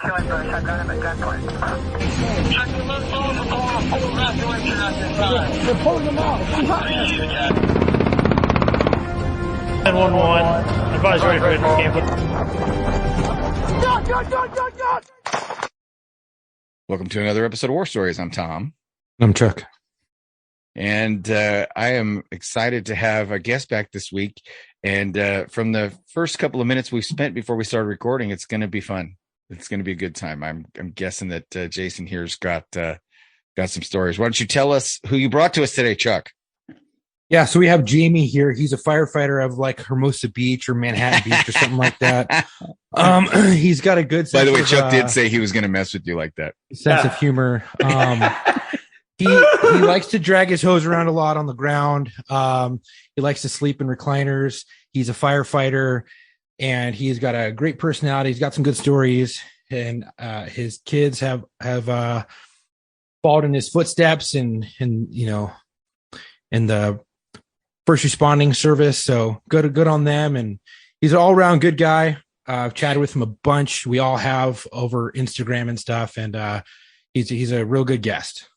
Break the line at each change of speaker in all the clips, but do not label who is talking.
killing for a shotgun him at gunpoint.
They're pulling them out.
911. Advise ready for camp.
Welcome to another episode of War Stories. I'm Tom.
I'm Chuck.
And I am excited to have a guest back this week. And from the first couple of minutes we've spent before we started recording, it's going to be fun. It's going to be a good time. I'm guessing that Jason here's got some stories. Why don't you tell us who you brought to us today, Chuck?
Yeah, so we have Jamie here. He's a firefighter of like Hermosa Beach or Manhattan Beach or something like that. He's got a good sense.
By the way, Chuck did say he was going to mess with you like that.
Sense of humor. He likes to drag his hose around a lot on the ground. He likes to sleep in recliners. He's a firefighter, and he's got a great personality. He's got some good stories, and his kids have followed in his footsteps, and you know, in the first responding service. So good on them. And he's an all around good guy. I've chatted with him a bunch. We all have over Instagram and stuff, and he's a real good guest.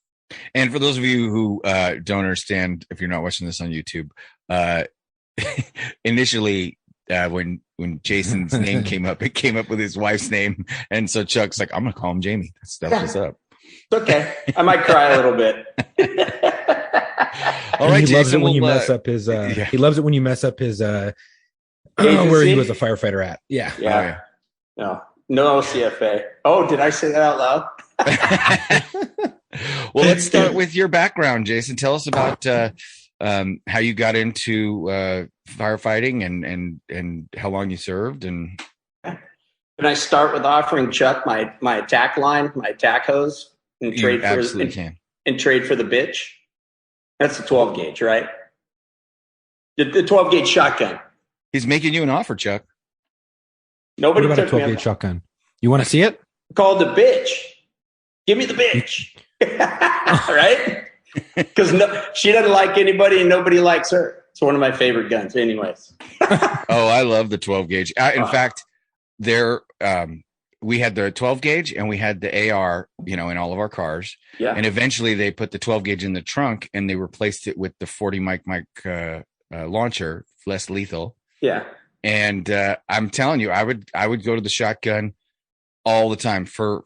And for those of you who don't understand, if you're not watching this on YouTube, initially when Jason's name came up, it came up with his wife's name, and so Chuck's like, "I'm gonna call him Jamie." That's what's up.
It's okay. I might cry a little bit.
All right,
he
Jason,
loves it when you mess up his.
Yeah.
He loves it when you mess up his where he was a firefighter at. Yeah.
Yeah. No CFA. Oh, did I say that out loud?
Well, let's start with your background, Jason. Tell us about how you got into firefighting and how long you served. And
can I start with offering Chuck my attack line, my attack hose, and trade for the bitch? That's the 12 gauge, right? The 12 gauge shotgun.
He's making you an offer, Chuck.
Nobody
what about
took
a 12 gauge shotgun? You want to see it?
Called the bitch. Give me the bitch. Right? Because she doesn't like anybody and nobody likes her. It's one of my favorite guns anyways.
Oh, I love the 12 gauge. In fact, we had the 12 gauge and we had the AR, in all of our cars.
Yeah.
And eventually they put the 12 gauge in the trunk and they replaced it with the 40 mic launcher, less lethal.
Yeah.
And I'm telling you, I would go to the shotgun all the time for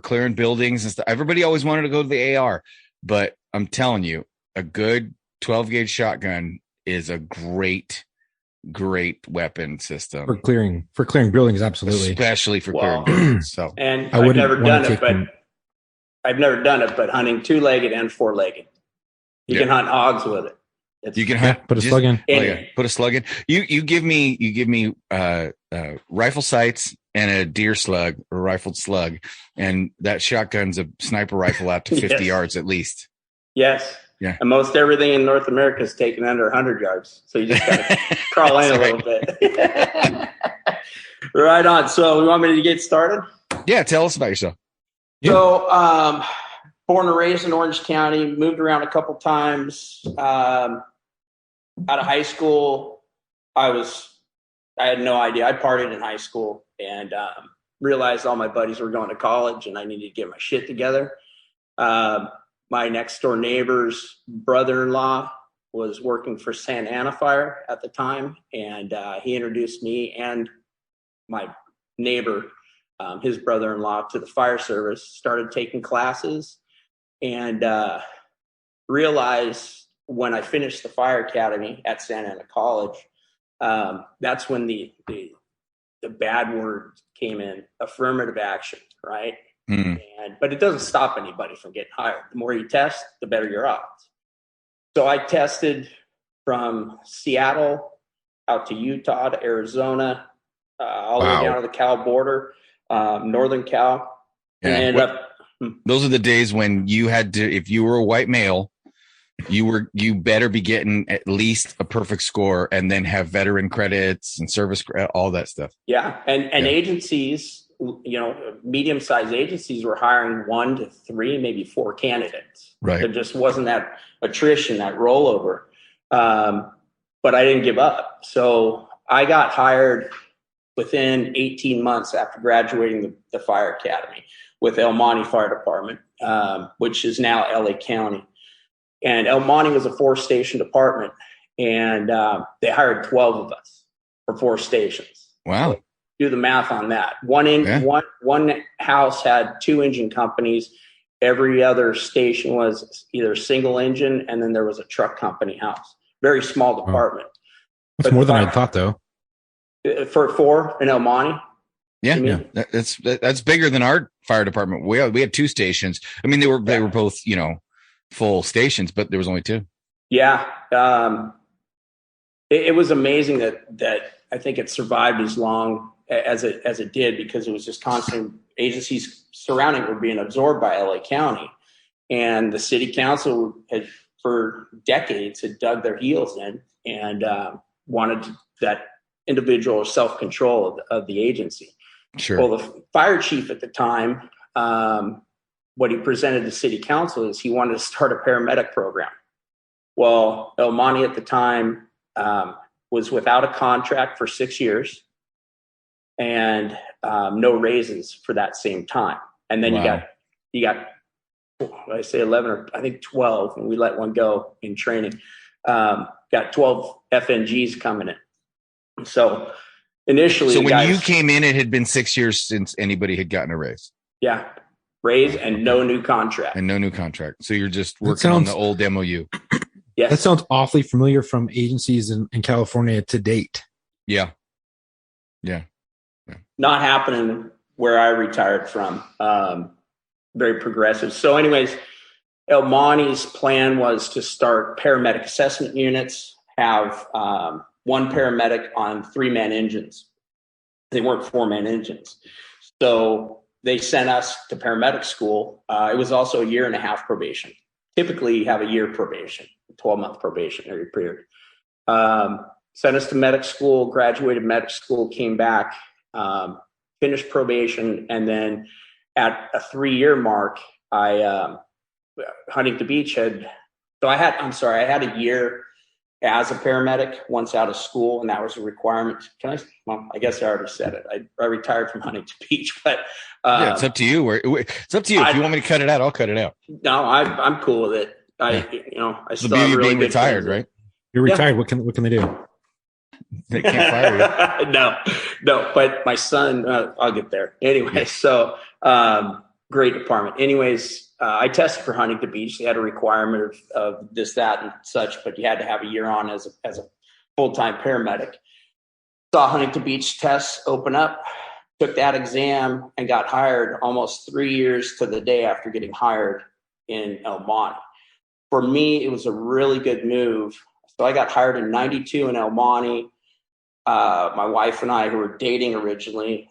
clearing buildings and stuff. Everybody always wanted to go to the AR, but I'm telling you, a good 12 gauge shotgun is a great weapon system
For clearing buildings, absolutely.
Especially for clearing buildings. So,
and I've never done it, but hunting 2-legged and 4-legged. You can hunt hogs with it.
You can hunt,
put a slug in.
Put a slug in. You give me rifle sights and a deer slug or rifled slug, and that shotgun's a sniper rifle out to 50 yards at least.
Yes.
Yeah.
And most everything in North America is taken under 100 yards, so you just got to crawl in a little bit. Right on. So, we want me to get started?
Yeah. Tell us about yourself.
So, born and raised in Orange County, moved around a couple times. Out of high school, I had no idea. I partied in high school and realized all my buddies were going to college and I needed to get my shit together. My next door neighbor's brother-in-law was working for Santa Ana Fire at the time, and he introduced me and my neighbor, his brother-in-law, to the fire service, started taking classes, and realized when I finished the fire academy at Santa Ana College, that's when the bad word came in, affirmative action, right?
Mm.
But it doesn't stop anybody from getting hired. The more you test, the better your odds. So I tested from Seattle out to Utah to Arizona, all the way down to the Cal border, northern Cal.
Yeah. Those are the days when you had to, if you were a white male, you better be getting at least a perfect score and then have veteran credits and service, all that stuff.
Yeah. And agencies, medium-sized agencies were hiring 1 to 3, maybe 4 candidates.
Right.
There just wasn't that attrition, that rollover. But I didn't give up. So I got hired within 18 months after graduating the fire academy with El Monte Fire Department, which is now LA County. And El Monte was a 4-station department, and they hired 12 of us for 4 stations.
Wow.
So do the math on that. One house had 2 engine companies. Every other station was either single engine, and then there was a truck company house. Very small department.
That's more than I thought, though.
For 4 in El Monte?
Yeah. That's bigger than our fire department. We had 2 stations. I mean, they were both, full stations, but there was only 2.
Yeah. It was amazing that I think it survived as long as it did, because it was just constant. Agencies surrounding were being absorbed by LA County, and the city council had for decades had dug their heels in and wanted that individual self-control of the agency.
Sure.
Well, the fire chief at the time, what he presented to city council is he wanted to start a paramedic program. Well, El Monte at the time was without a contract for 6 years and no raises for that same time. And then you got I say 11 or I think 12, and we let one go in training. Got 12 FNGs coming in. So initially,
so when you came in, it had been 6 years since anybody had gotten a raise.
Yeah, raise and no new contract.
So you're just working on the old MOU.
Yes.
That sounds awfully familiar from agencies in California to date.
Yeah.
Not happening where I retired from. Very progressive. So anyways, El Monte's plan was to start paramedic assessment units, have 1 paramedic on 3-man engines. They weren't 4-man engines. So they sent us to paramedic school. It was also a 1.5 year probation. Typically you have a year probation, 12-month probationary period. Sent us to medic school, graduated medic school, came back, finished probation, and then at a 3-year mark, Huntington Beach had a year as a paramedic once out of school, and that was a requirement. I guess I already said it. I retired from Huntington Beach, but
it's up to you. It's up to you. If you want me to cut it out, I'll cut it out.
No, I'm cool with it. I still
the beauty of
really
being retired, right?
You're retired. What can they do?
They can't fire you.
No. But my son, I'll get there. Anyway, so great department. Anyways, I tested for Huntington Beach. They had a requirement of this, that, and such, but you had to have a year on as a full-time paramedic. Saw Huntington Beach tests open up, took that exam, and got hired almost 3 years to the day after getting hired in El Monte. For me, it was a really good move. So I got hired in 92 in El Monte. My wife and I, who were dating originally,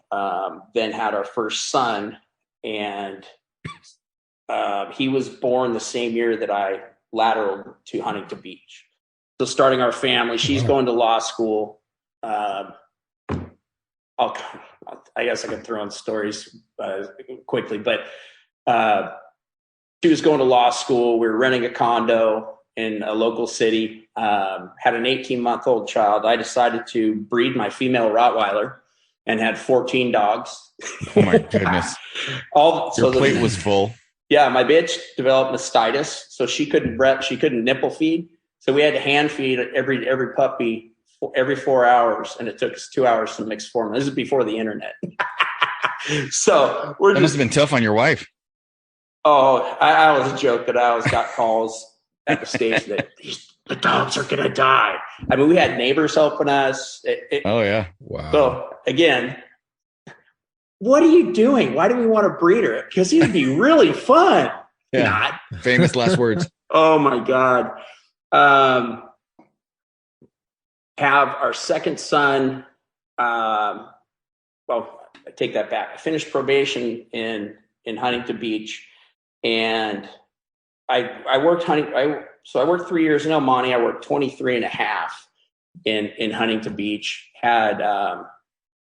then had our first son, and he was born the same year that I lateraled to Huntington Beach. So starting our family, she's going to law school. I guess I can throw in stories quickly, but she was going to law school. We were renting a condo in a local city, had an 18-month-old child. I decided to breed my female Rottweiler and had 14 dogs.
Oh my goodness. Your plate was full.
Yeah, my bitch developed mastitis, so she couldn't nipple feed. So we had to hand feed every puppy every 4 hours, and it took us 2 hours to mix formula. This is before the internet. So
that must have been tough on your wife.
Oh, I always joke that I always got calls at the station that the dogs are going to die. I mean, we had neighbors helping us.
Oh, yeah. Wow.
So, again, what are you doing? Why do we want to breed her? Because it would be really fun.
Yeah. Not. Famous last words.
Oh, my God. Have our second son. Well, I take that back. I finished probation in Huntington Beach. And I worked so I worked 3 years in El Monte. I worked 23 and a half in Huntington Beach. Had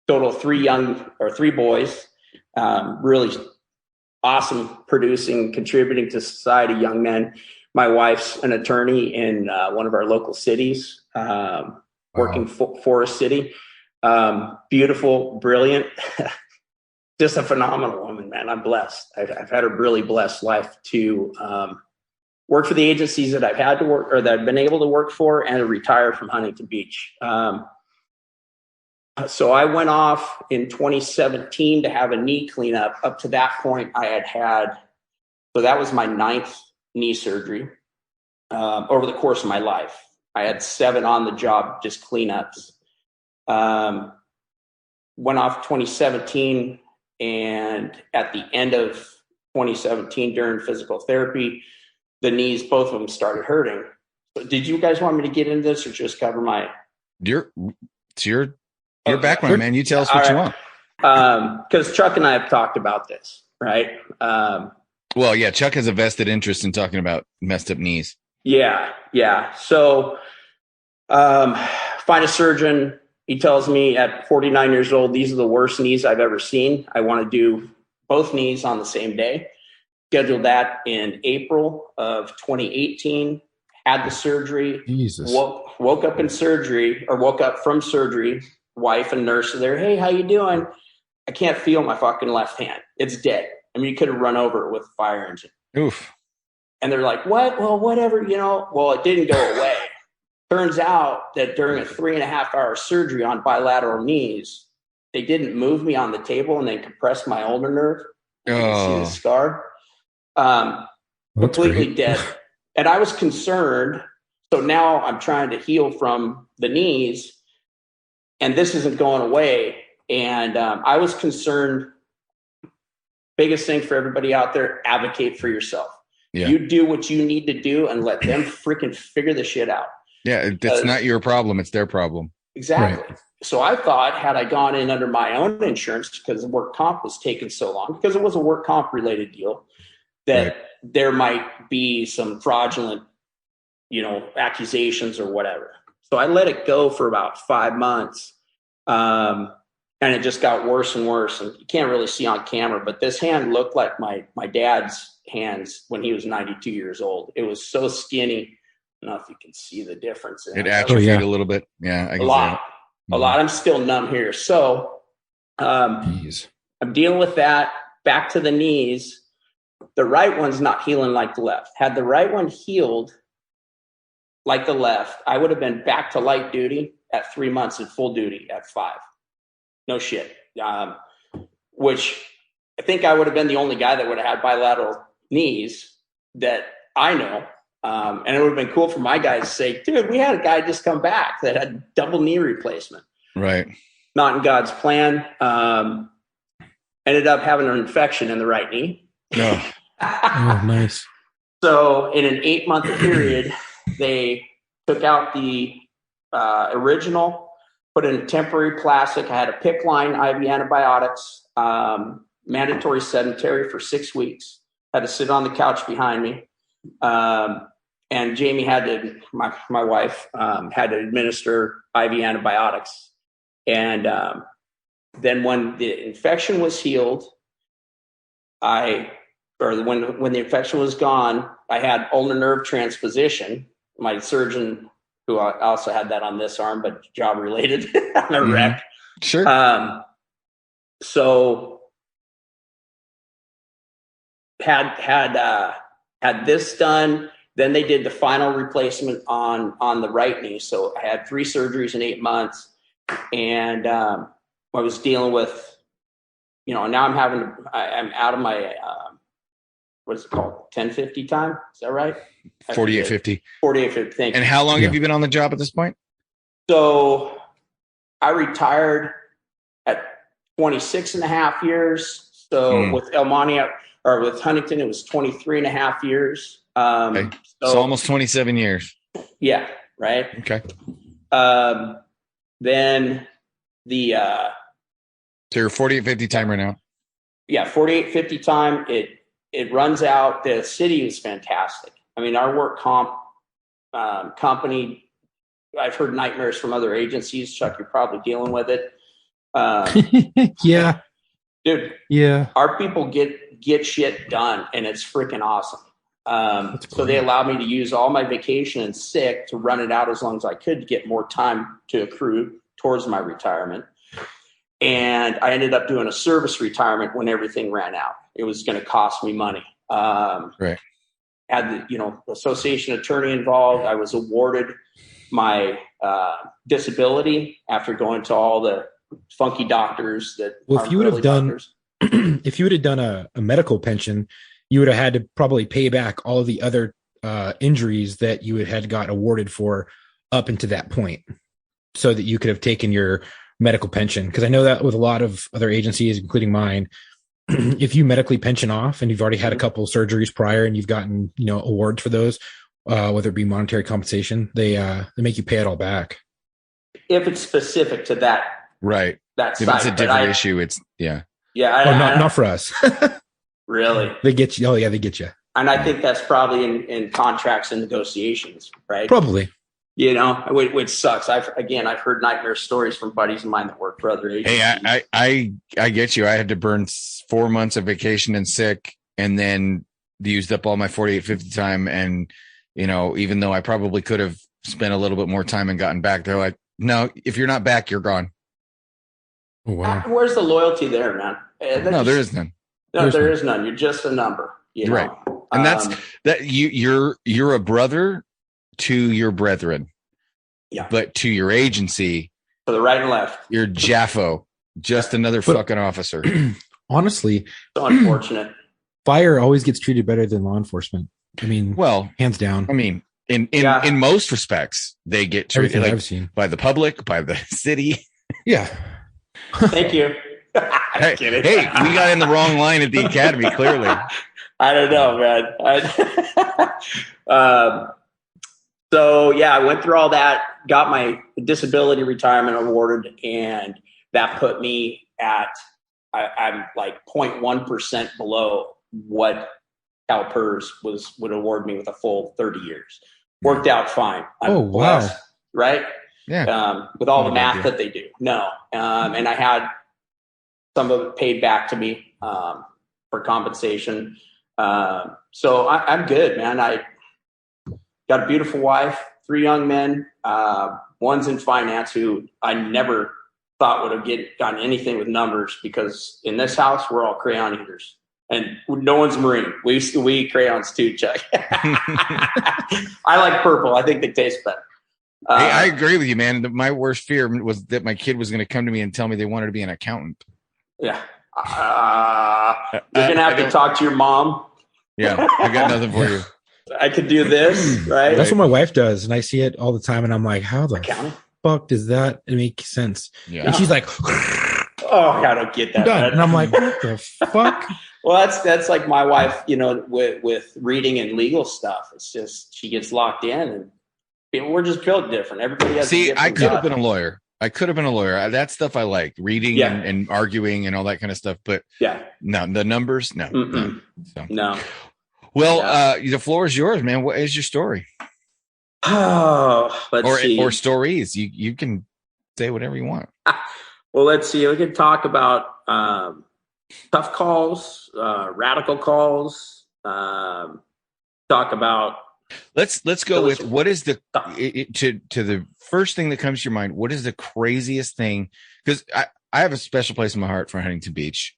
total of 3 boys, really awesome, producing, contributing to society, young men. My wife's an attorney in one of our local cities, working for a city. Beautiful, brilliant, just a phenomenal woman, man. I'm blessed. I've had a really blessed life to work for the agencies that I've had to work or that I've been able to work for, and to retire from Huntington Beach. So I went off in 2017 to have a knee cleanup. Up to that point, so that was my 9th knee surgery over the course of my life. I had 7 on the job, just cleanups. Went off 2017, and at the end of 2017, during physical therapy, the knees, both of them started hurting. But did you guys want me to get into this or just cover my?
It's your background, man. You tell us what you want.
Because Chuck and I have talked about this, right?
Well, yeah, Chuck has a vested interest in talking about messed up knees.
Yeah. So, find a surgeon. He tells me at 49 years old, these are the worst knees I've ever seen. I want to do both knees on the same day. Scheduled that in April of 2018. Had the surgery.
Jesus.
Woke up from surgery. Wife and nurse are there. Hey, how you doing? I can't feel my fucking left hand. It's dead. I mean, you could have run over it with a fire engine.
Oof.
And they're like, what? Well, whatever, Well, it didn't go away. Turns out that during a 3.5-hour surgery on bilateral knees, they didn't move me on the table, and they compressed my ulnar nerve. You can see the scar. Completely dead. And I was concerned. So now I'm trying to heal from the knees, and this isn't going away. And I was concerned. Biggest thing for everybody out there, advocate for yourself. Yeah. You do what you need to do and let them freaking figure the shit out.
Yeah, it's not your problem. It's their problem.
Exactly.
Right.
So I thought, had I gone in under my own insurance, because the work comp was taking so long, because it was a work comp related deal, that there might be some fraudulent, accusations or whatever. So I let it go for about 5 months. And it just got worse and worse. And you can't really see on camera, but this hand looked like my dad's hands when he was 92 years old. It was so skinny. I don't know if you can see the difference.
It atrophied a little bit. Yeah, I can
a lot. I'm still numb here. So I'm dealing with that. Back to the knees. The right one's not healing like the left. Had the right one healed like the left, I would have been back to light duty at 3 months and full duty at 5. No shit. Which I think I would have been the only guy that would have had bilateral knees that I know. And it would have been cool for my guys to say, dude, we had a guy just come back that had double knee replacement.
Right.
Not in God's plan. Ended up having an infection in the right knee.
No.
Oh, nice.
So in an 8-month period, they took out the original, put in a temporary plastic. I had a PICC line, IV antibiotics, mandatory sedentary for 6 weeks. Had to sit on the couch behind me. And Jamie my wife, had to administer IV antibiotics. And then when the infection was healed, when the infection was gone, I had ulnar nerve transposition. My surgeon, who I also had that on this arm, but job related, on a wreck.
Sure.
So had this done. Then they did the final replacement on the right knee. So I had 3 surgeries in 8 months, and I was dealing with, now I'm out of my, what is it called? 1050 time. Is that right?
4850.
4850. Thank you.
And how long have you been on the job at this point?
So I retired at 26 and a half years. So with with Huntington, it was 23 and a half years.
Okay. So almost 27 years.
Yeah. Right.
Okay.
Then the,
so you're 4850 timer now.
Yeah. 4850 time. It runs out. The city is fantastic. I mean, our work comp, company, I've heard nightmares from other agencies. Chuck, you're probably dealing with it.
Yeah.
Dude.
Yeah.
Our people get shit done, and it's freaking awesome. So they allowed me to use all my vacation and sick to run it out as long as I could to get more time to accrue towards my retirement. And I ended up doing a service retirement when everything ran out. It was going to cost me money.
Right.
Had the association attorney involved. I was awarded my disability after going to all the funky doctors that.
Well, if you would have done, if you would have done a medical pension, you would have had to probably pay back all of the other injuries that you had got awarded for up into that point, so that you could have taken your medical pension. Because I know that with a lot of other agencies, including mine, if you medically pension off and you've already had a couple of surgeries prior and you've gotten awards for those, whether it be monetary compensation, they make you pay it all back.
If it's specific to that,
right?
That's
if it's a different issue, it's
yeah.
Not for us.
Really,
they get you. Oh yeah, they get you.
And I think that's probably in contracts and negotiations, right?
Probably.
Which sucks. I've heard nightmare stories from buddies of mine that work for other agencies.
Hey, I get you. I had to burn 4 months of vacation and sick, and then used up all my 4850 time. And even though I probably could have spent a little bit more time and gotten back, they're like, "No, if you're not back, you're gone."
Oh, wow.
Where's the loyalty there, man?
No, there is none.
No, there is none. You're just a number.
Right. And that's that you're a brother to your brethren.
Yeah.
But to your agency,
to the right and left,
you're Jaffo, just another fucking officer.
Honestly,
so unfortunate.
Fire always gets treated better than law enforcement. I mean, well, hands down.
I mean, in most respects, they get treated
I've seen
by the public, by the city.
Yeah.
Thank you.
Hey, we got in the wrong line at the academy, clearly.
I don't know, man. So yeah, I went through all that, got my disability retirement awarded, and that put me at I'm like 0.1% below what CalPERS would award me with a full 30 years. Worked out fine. I'm blessed, wow. Right?
Yeah.
With all the math that they do. No. And I had some of it paid back to me for compensation. So I'm good, man. I got a beautiful wife, 3 young men. One's in finance, who I never thought would have gotten anything with numbers, because in this house, we're all crayon eaters. And no one's Marine. We eat crayons too, Chuck. I like purple. I think they taste better.
Hey, I agree with you, man. My worst fear was that my kid was going to come to me and tell me they wanted to be an accountant.
Yeah. You're going to have to talk to your mom.
Yeah, I got nothing for you.
I could do this, right?
That's what my wife does, and I see it all the time, and I'm like, how the
accounting?
Fuck does that make sense?
Yeah.
And she's like,
oh, I don't get that.
And I'm like, what the fuck?
Well, that's like my wife, with reading and legal stuff. It's just, she gets locked in, and we're just built different. Everybody has.
See, I could have been a lawyer. That stuff I like, reading and arguing and all that kind of stuff. But no, the numbers, no. So.
No.
Well, the floor is yours, man. What is your story?
Oh, let's see.
Or stories. You can say whatever you want.
Well, let's see. We can talk about tough calls, radical calls. Talk about.
Let's go with what is the to the first thing that comes to your mind. What is the craziest thing? Because I have a special place in my heart for Huntington Beach.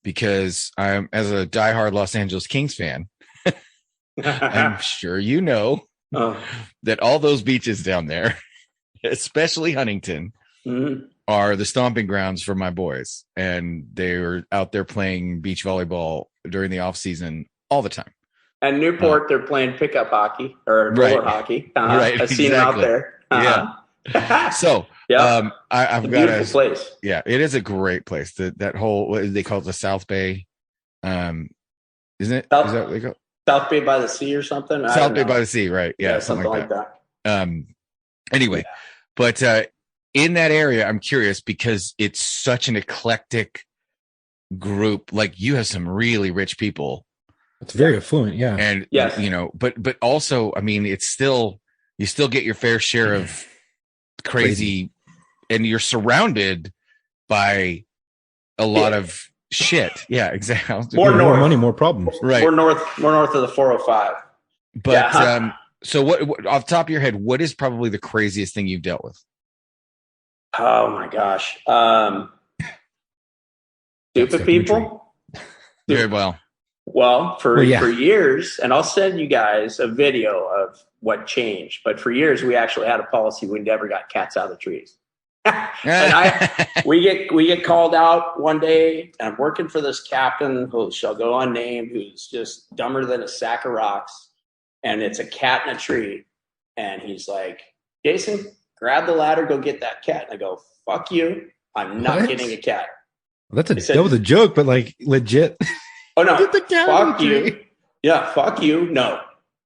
Because I'm, as a diehard Los Angeles Kings fan, I'm sure you know that all those beaches down there, especially Huntington, are the stomping grounds for my boys. And they were out there playing beach volleyball during the off season all the time.
And Newport, they're playing pickup hockey or roller hockey.
Right,
I've seen it out there.
Yeah. So I've got a
place.
Yeah, it is a great place. That whole, what they call it, the South Bay, isn't it? Is that what they call it?
South Bay by the Sea or something?
South Bay by the Sea, right? Yeah, something like that. Anyway, but in that area, I'm curious because it's such an eclectic group. Like, you have some really rich people.
It's very affluent, yeah.
And but also, I mean, it's still, you still get your fair share of crazy. And you're surrounded by a lot of shit. Yeah, exactly.
More money, more problems.
Right.
More north of the 405.
But so what off the top of your head, what is probably the craziest thing you've dealt with?
Oh my gosh. Stupid people.
Very well.
Well, for
yeah.
years, and I'll send you guys a video of what changed. But for years, we actually had a policy: we never got cats out of the trees. And we get called out one day, and I'm working for this captain who shall go unnamed, who's just dumber than a sack of rocks, and it's a cat in a tree, and he's like, "Jason, grab the ladder, go get that cat." And I go, "Fuck you, I'm not
What?
getting a cat."
That was
said-
a joke, but like legit.
Oh no,
Get the cat in
fuck
the
you.
tree.
Yeah, fuck you. No.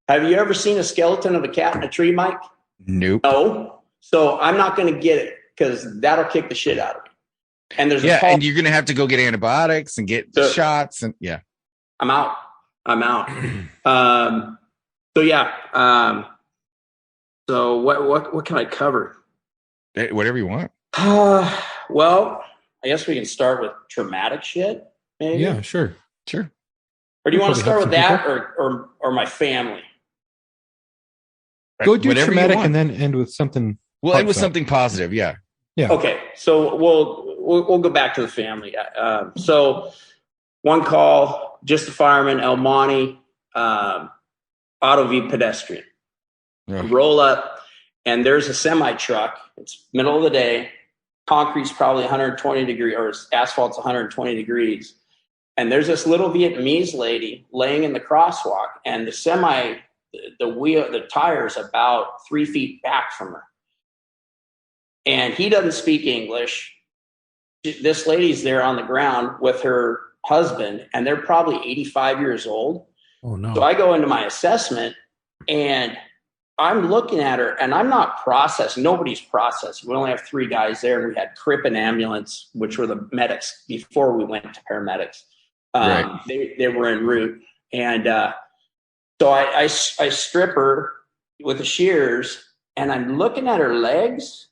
Have you ever seen a skeleton of a cat in a tree, Mike?
Nope.
No. So I'm not going to get it because that'll kick the shit out of me. And there's a
And you're gonna have to go get antibiotics and get shots, and
I'm out. So yeah. So what can I cover?
whatever you want.
Well, I guess we can start with traumatic shit, maybe.
Yeah, sure.
Or do you want to
Probably
start
help
with
some
that or my family?
Go do
Whatever you
traumatic
want.
and then end with something.
We'll end with
heartfelt.
something positive. Yeah.
Okay, so we'll go back to the family. So one call, just a fireman, El Monte, auto v pedestrian.
Yeah.
Roll up, and there's a semi truck. It's middle of the day. Concrete's probably 120 degrees, or asphalt's 120 degrees. And there's this little Vietnamese lady laying in the crosswalk, and the semi, the tire's about 3 feet back from her. And he doesn't speak English. This lady's there on the ground with her husband, and they're probably 85 years old.
Oh no.
So I go into my assessment, and I'm looking at her, and I'm not processing. Nobody's processing. We only have 3 guys there, and we had CRIP and ambulance, which were the medics before we went to paramedics.
Right.
They were en route. And so I strip her with the shears, and I'm looking at her legs,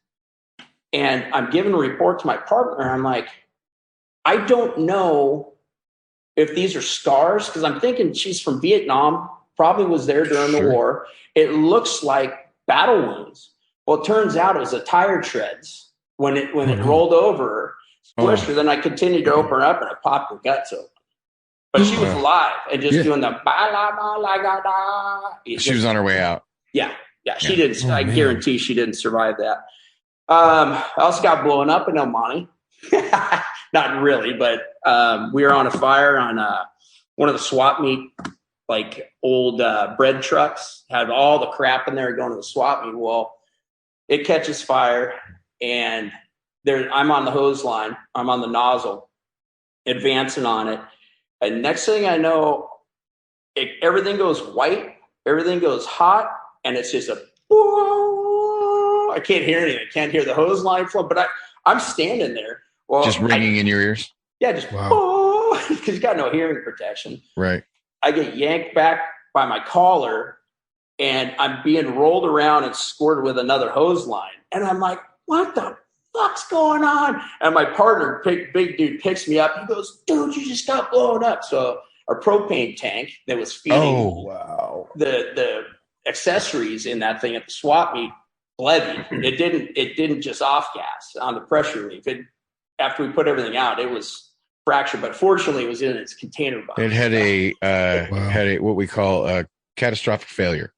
and I'm giving a report to my partner. I'm like, I don't know if these are scars, because I'm thinking she's from Vietnam, probably was there during the war. It looks like battle wounds. Well, it turns out it was the tire treads when it rolled over, squished her. Then I continued to open her up, and I popped her guts open. But she was alive and just doing the ba la ba la ga da.
She was on her way out.
Yeah. She didn't. I guarantee she didn't survive that. I also got blown up in El Monte. Not really, but we were on a fire on one of the swap meet, like old bread trucks, had all the crap in there going to the swap meet. Well, it catches fire, and I'm on the hose line. I'm on the nozzle, advancing on it. And next thing I know, everything goes white, everything goes hot, and it's just I can't hear anything. I can't hear the hose line flow, but I'm standing there. Well,
Just ringing in your ears.
Yeah, just because you got no hearing protection.
Right.
I get yanked back by my collar, and I'm being rolled around and squirted with another hose line. And I'm like, what the fuck's going on? And my partner, big dude, picks me up. He goes, dude, you just got blown up. So our propane tank that was feeding the accessories in that thing at the swap meet bled. It didn't just off gas on the pressure relief. After we put everything out, it was fractured, but fortunately it was in its container box.
It had a what we call a catastrophic failure.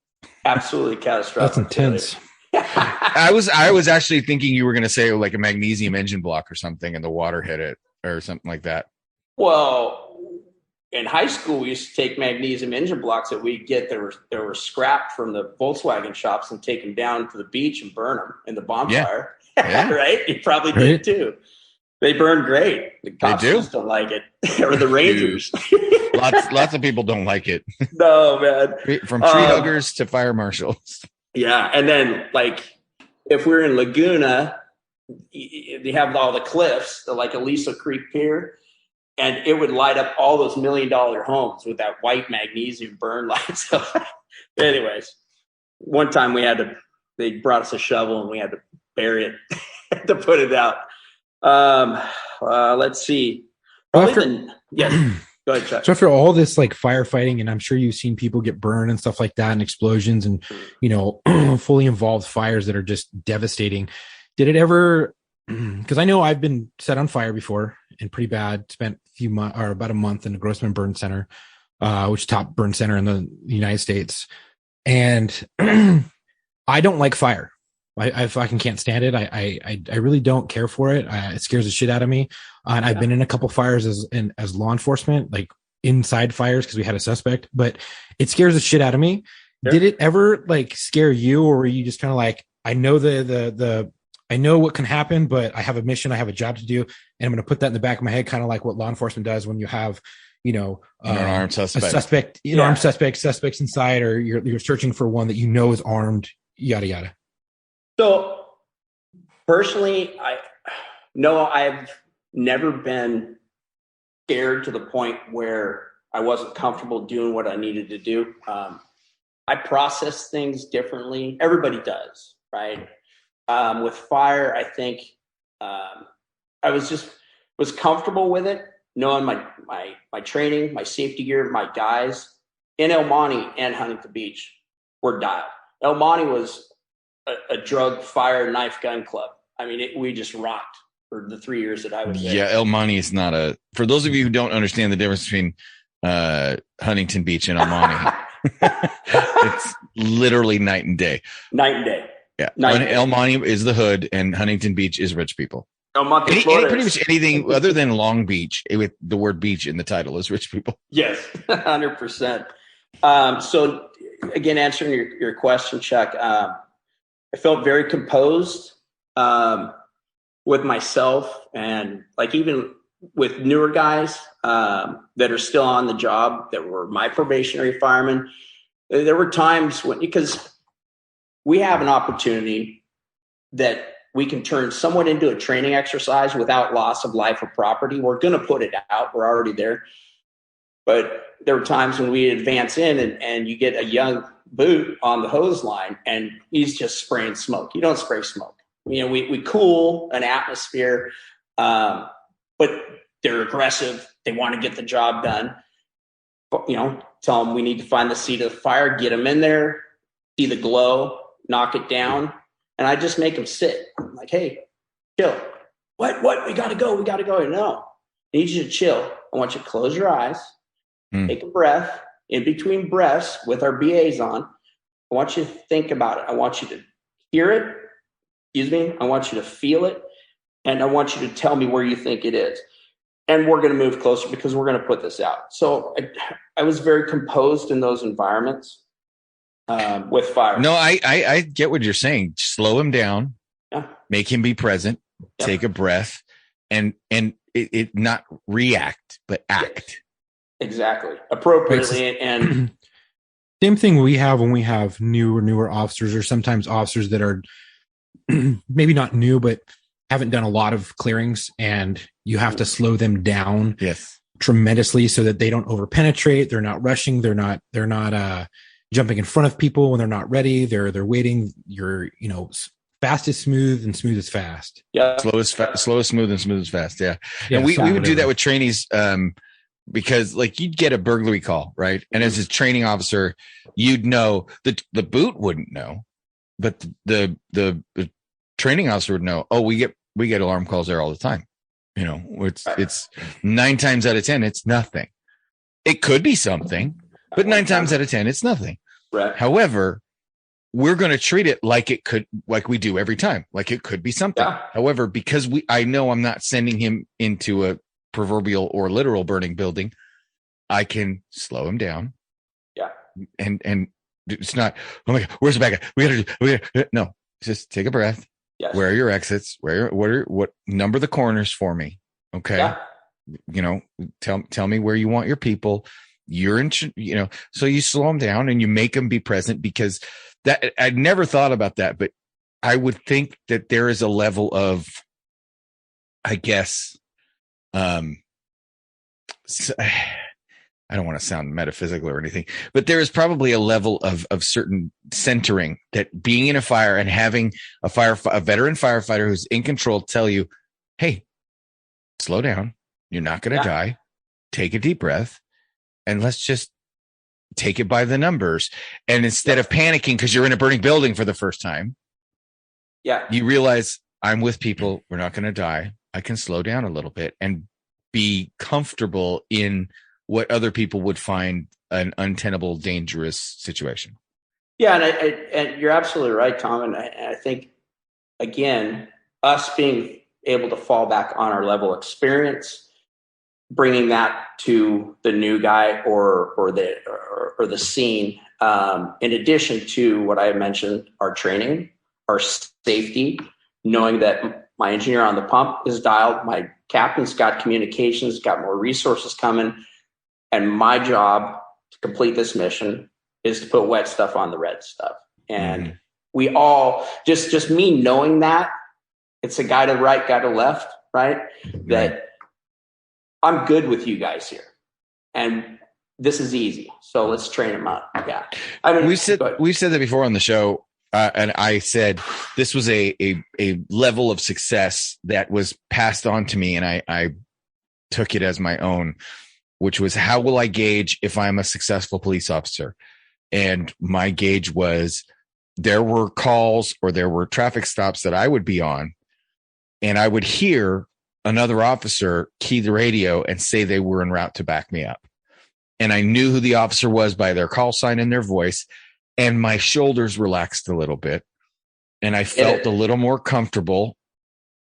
Absolutely catastrophic.
That's intense.
I was actually thinking you were going to say like a magnesium engine block or something, and the water hit it or something like that.
Well, in high school, we used to take magnesium engine blocks that we'd get that were scrapped from the Volkswagen shops and take them down to the beach and burn them in the bonfire.
Yeah.
Right? You probably did too. They burn great. The cops just don't like it, or the Rangers.
Lots of people don't like it.
No, man.
From tree huggers to fire marshals.
Yeah, and then like if we're in Laguna, they have all the cliffs, like Aliso Creek Pier, and it would light up all those $1 million homes with that white magnesium burn light. So, anyways, one time they brought us a shovel and we had to bury it to put it out. Let's see. Go ahead, Chuck.
So after all this like firefighting, and I'm sure you've seen people get burned and stuff like that, and explosions, and fully involved fires that are just devastating. Did it ever because I know I've been set on fire before and pretty bad. Spent a few months or about a month in the Grossman Burn Center, which is top burn center in the United States. And I don't like fire. I fucking can't stand it. I really don't care for it. It scares the shit out of me. And I've been in a couple fires as law enforcement, like inside fires because we had a suspect, but it scares the shit out of me. Sure. Did it ever like scare you, or were you just kind of like, I know I know what can happen, but I have a mission, I have a job to do, and I'm going to put that in the back of my head, kind of like what law enforcement does when you have, you know,
an armed suspect,
armed suspects inside, or you're searching for one that you know is armed, yada yada.
So personally, I've never been scared to the point where I wasn't comfortable doing what I needed to do. I process things differently. Everybody does, right? With fire, I think I was comfortable with it, knowing my training, my safety gear, my guys in El Monte and Huntington Beach were dialed. El Monte was a drug, fire, knife, gun club. I mean, we just rocked for the 3 years that I was there.
Yeah, El Monte is not for those of you who don't understand the difference between Huntington Beach and El Monte, it's literally night and day.
Night and day.
Yeah. El Monte is the hood and Huntington Beach is rich people.
El Monte,
pretty much anything other than Long Beach with the word beach in the title is rich people.
Yes, 100%. So again, answering your question, Chuck, I felt very composed with myself, and like even with newer guys that are still on the job that were my probationary firemen. There were times because we have an opportunity that we can turn someone into a training exercise without loss of life or property. We're going to put it out. We're already there. But there were times when we advance in and you get a young boot on the hose line and he's just spraying smoke. You don't spray smoke. You know, we cool an atmosphere, but they're aggressive. They want to get the job done. But, you know, tell them we need to find the seat of the fire, get them in there, see the glow, knock it down. And I just make them sit. I'm like, hey, chill. What? We got to go. No, I need you to chill. I want you to close your eyes, take a breath. In between breaths with our BAs on, I want you to think about it. I want you to hear it. I want you to feel it. And I want you to tell me where you think it is. And we're going to move closer because we're going to put this out. So I was very composed in those environments with fire.
No, I get what you're saying. Slow him down, make him be present, take a breath, and it not react, but act.
Exactly. Appropriately. And
same thing we have when we have newer officers, or sometimes officers that are maybe not new, but haven't done a lot of clearings, and you have to slow them down tremendously so that they don't overpenetrate. They're not rushing. They're not jumping in front of people when they're not ready. They're waiting. You're, fast is smooth and smooth is fast.
Yeah.
Slow is smooth and smooth is fast. Yeah. And we would do that with trainees. Because like you'd get a burglary call, right? And as a training officer, you'd know that the boot wouldn't know, but the training officer would know. Oh, we get alarm calls there all the time. It's 9 times out of 10, it's nothing. It could be something, but 9 times out of 10, it's nothing.
Right.
However, we're going to treat it like we do every time, like it could be something.
Yeah.
However, because I know I'm not sending him into a proverbial or literal burning building, I can slow him down.
Yeah.
And it's not, oh my God, where's the bad guy? No, just take a breath.
Yes.
Where are your exits? What number the corners for me? Okay. Yeah. Tell me where you want your people. You're in, so you slow them down and you make them be present, because that I'd never thought about that, but I would think that there is a level of, I guess, I don't want to sound metaphysical or anything, but there is probably a level of certain centering that being in a fire and having a veteran firefighter who's in control tell you, hey, slow down. You're not going to die. Take a deep breath and let's just take it by the numbers. And instead of panicking because you're in a burning building for the first time, you realize I'm with people. We're not going to die. I can slow down a little bit and be comfortable in what other people would find an untenable, dangerous situation.
Yeah, and you're absolutely right, Tom. And I think, again, us being able to fall back on our level of experience, bringing that to the new guy or the scene, in addition to what I mentioned, our training, our safety, knowing that my engineer on the pump is dialed, my captain's got communications, got more resources coming, and my job to complete this mission is to put wet stuff on the red stuff. And we all, just me knowing that, it's a guy to right, guy to left, right? That I'm good with you guys here. And this is easy. So let's train them up. Yeah. I mean, we've said that before on the show. And I said, this was a level of success that was passed on to me. And I took it as my own, which was, how will I gauge if I'm a successful police officer? And my gauge was, there were calls or there were traffic stops that I would be on, and I would hear another officer key the radio and say they were en route to back me up. And I knew who the officer was by their call sign and their voice. And my shoulders relaxed a little bit. And I felt a little more comfortable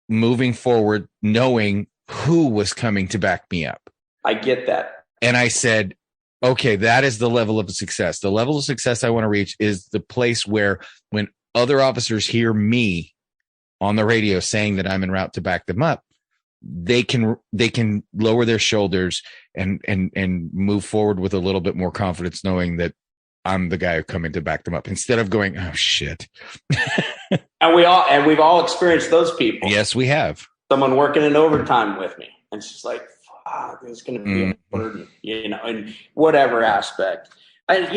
moving forward, knowing who was coming to back me up. I get that.
And I said, okay, that is the level of success. The level of success I want to reach is the place where when other officers hear me on the radio saying that I'm en route to back them up, they can lower their shoulders and move forward with a little bit more confidence, knowing that I'm the guy coming to back them up, instead of going, oh shit.
And we've all experienced those people.
Yes, we have.
Someone working in overtime with me, and it's just like, fuck, it's going to be a burden, in whatever aspect. I've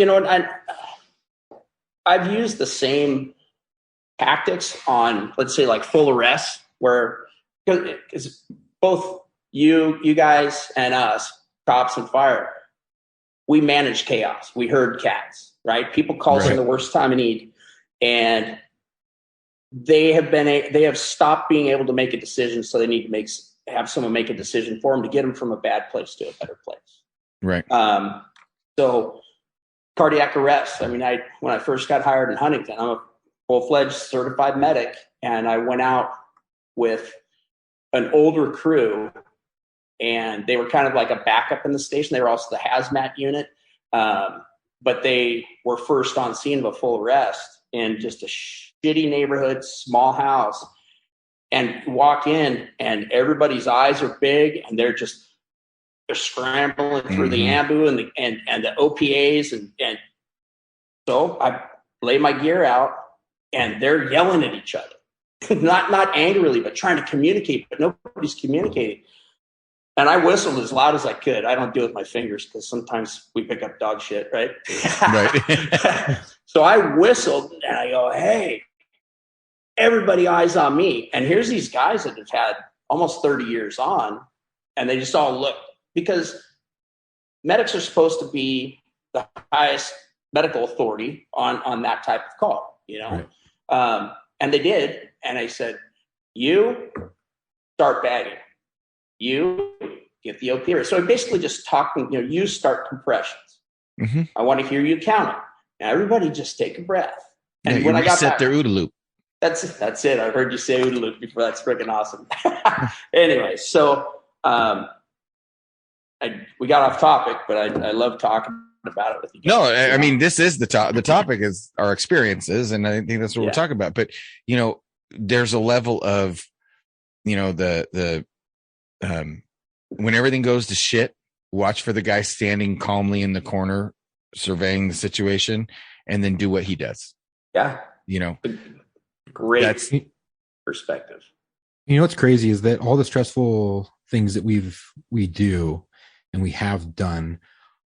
used the same tactics on, let's say, like full arrest, where, because both you guys and us, cops and fire, we manage chaos. We herd cats, right? People call us in the worst time of need, and they have stopped being able to make a decision. So they need to have someone make a decision for them to get them from a bad place to a better place.
Right.
So cardiac arrest. I mean, when I first got hired in Huntington, I'm a full-fledged certified medic, and I went out with an older crew, and they were kind of like a backup in the station. They were also the hazmat unit. But they were first on scene of a full arrest in just a shitty neighborhood, small house, and walk in, and everybody's eyes are big, and they're scrambling through the AMBU and the OPAs. And so I lay my gear out, and they're yelling at each other, not angrily, but trying to communicate, but nobody's communicating. And I whistled as loud as I could. I don't do it with my fingers because sometimes we pick up dog shit, right?
Right.
So I whistled, and I go, hey, everybody eyes on me. And here's these guys that have had almost 30 years on, and they just all look, because medics are supposed to be the highest medical authority on that type of call, Right. And they did. And I said, you start bagging. You get the OP. So I basically just talking, you start compressions. Mm-hmm. I want to hear you count it. Now everybody just take a breath. And when I got back,
their OODA loop.
That's it. I heard you say OODA loop before. That's freaking awesome. Anyway, so we got off topic, but I love talking about it with you guys.
No, I mean, this is the topic is our experiences, and I think that's what we're talking about. But there's a level of when everything goes to shit, watch for the guy standing calmly in the corner surveying the situation, and then do what he does.
Yeah. Great perspective.
What's crazy is that all the stressful things that we do and we have done,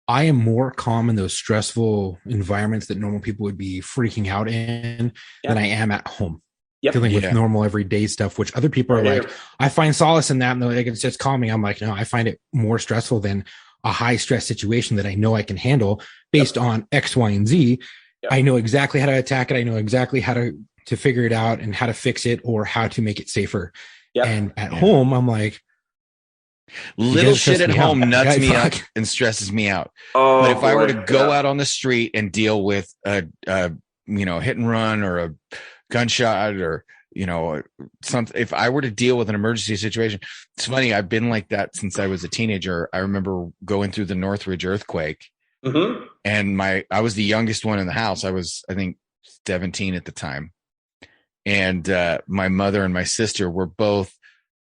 I am more calm in those stressful environments that normal people would be freaking out in than I am at home. Yep. Dealing with normal everyday stuff, which other people are like, I find solace in that, and they're like, it's just calming. I'm like, no, I find it more stressful than a high stress situation that I know I can handle based on X, Y, and Z. Yep. I know exactly how to attack it. I know exactly how to to figure it out and how to fix it or how to make it safer.
Yep.
And at home, I'm like,
little shit
stress
at
me
home
out.
nuts me
Fuck.
out and stresses me out.
Oh,
But if I were
boy.
to go out on the street and deal with a hit and run or a gunshot or something, if I were to deal with an emergency situation, it's funny. I've been like that since I was a teenager. I remember going through the Northridge earthquake, and I was the youngest one in the house. I was, I think, 17 at the time, and my mother and my sister were both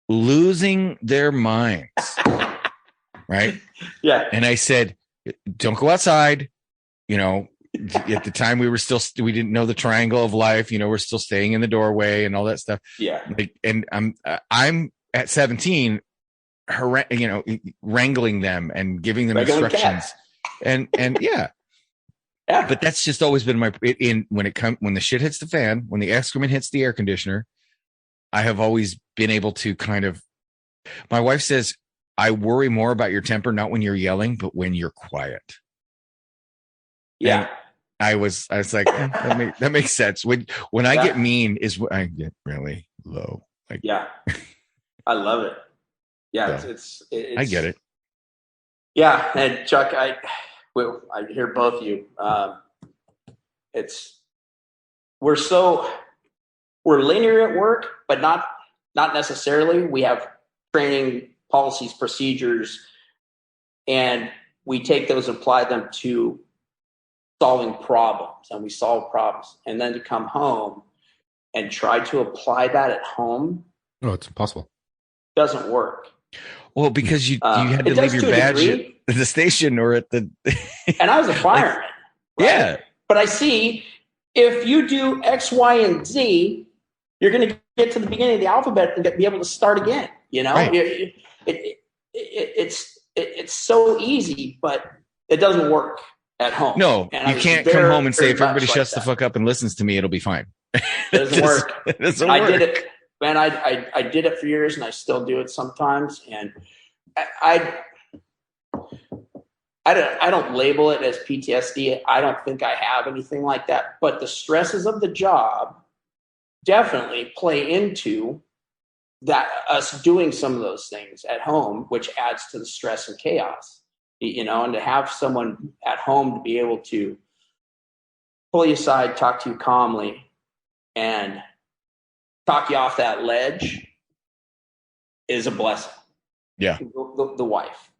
losing their minds. Right?
Yeah.
And I said, don't go outside. At the time we didn't know the triangle of life. We're still staying in the doorway and all that stuff.
Yeah.
And I'm at 17, wrangling them and giving them instructions.
Cats.
And yeah.
Yeah.
But that's just always been when the shit hits the fan, when the excrement hits the air conditioner, I have always been able to my wife says, I worry more about your temper, not when you're yelling, but when you're quiet.
Yeah.
And I was like, that makes sense. When I get mean is when I get really low. Like, yeah,
I love it. Yeah.
So,
it's
I get it.
Yeah. And Chuck, I hear both of you. We're linear at work, but not necessarily. We have training, policies, procedures, and we take those and apply them to solving problems, and we solve problems. And then to come home and try to apply that at home.
Oh, it's impossible.
Doesn't work.
Well, because you had to leave your badge at the station or at the.
And I was a fireman. Right?
Yeah.
But I see if you do X, Y, and Z, you're going to get to the beginning of the alphabet and be able to start again. Right. It's so easy, but it doesn't work at home.
No,
and
you can't come home and say, if everybody shuts the fuck up and listens to me, it'll be fine.
It doesn't work.
It doesn't
I
work.
did it, man. I did it for years, and I still do it sometimes. And I don't label it as PTSD. I don't think I have anything like that. But the stresses of the job definitely play into that, us doing some of those things at home, which adds to the stress and chaos, and to have someone at home to be able to pull you aside, talk to you calmly, and talk you off that ledge is a blessing.
Yeah.
The wife,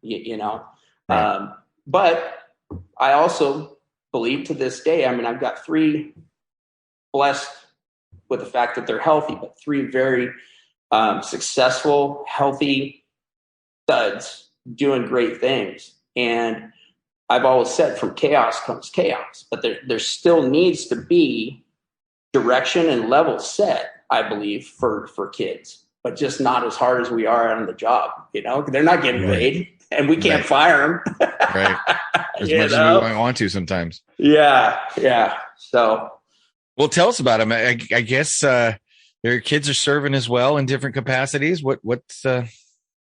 Right.
But I also believe to this day, I've got 3 blessed with the fact that they're healthy, but 3 very successful, healthy studs doing great things. And I've always said, from chaos comes chaos, but there still needs to be direction and level set, I believe, for kids, but just not as hard as we are on the job. They're not getting paid, and we can't fire them.
Right. As much as we might want to sometimes.
Yeah. So,
well, tell us about them. I guess your kids are serving as well in different capacities. What's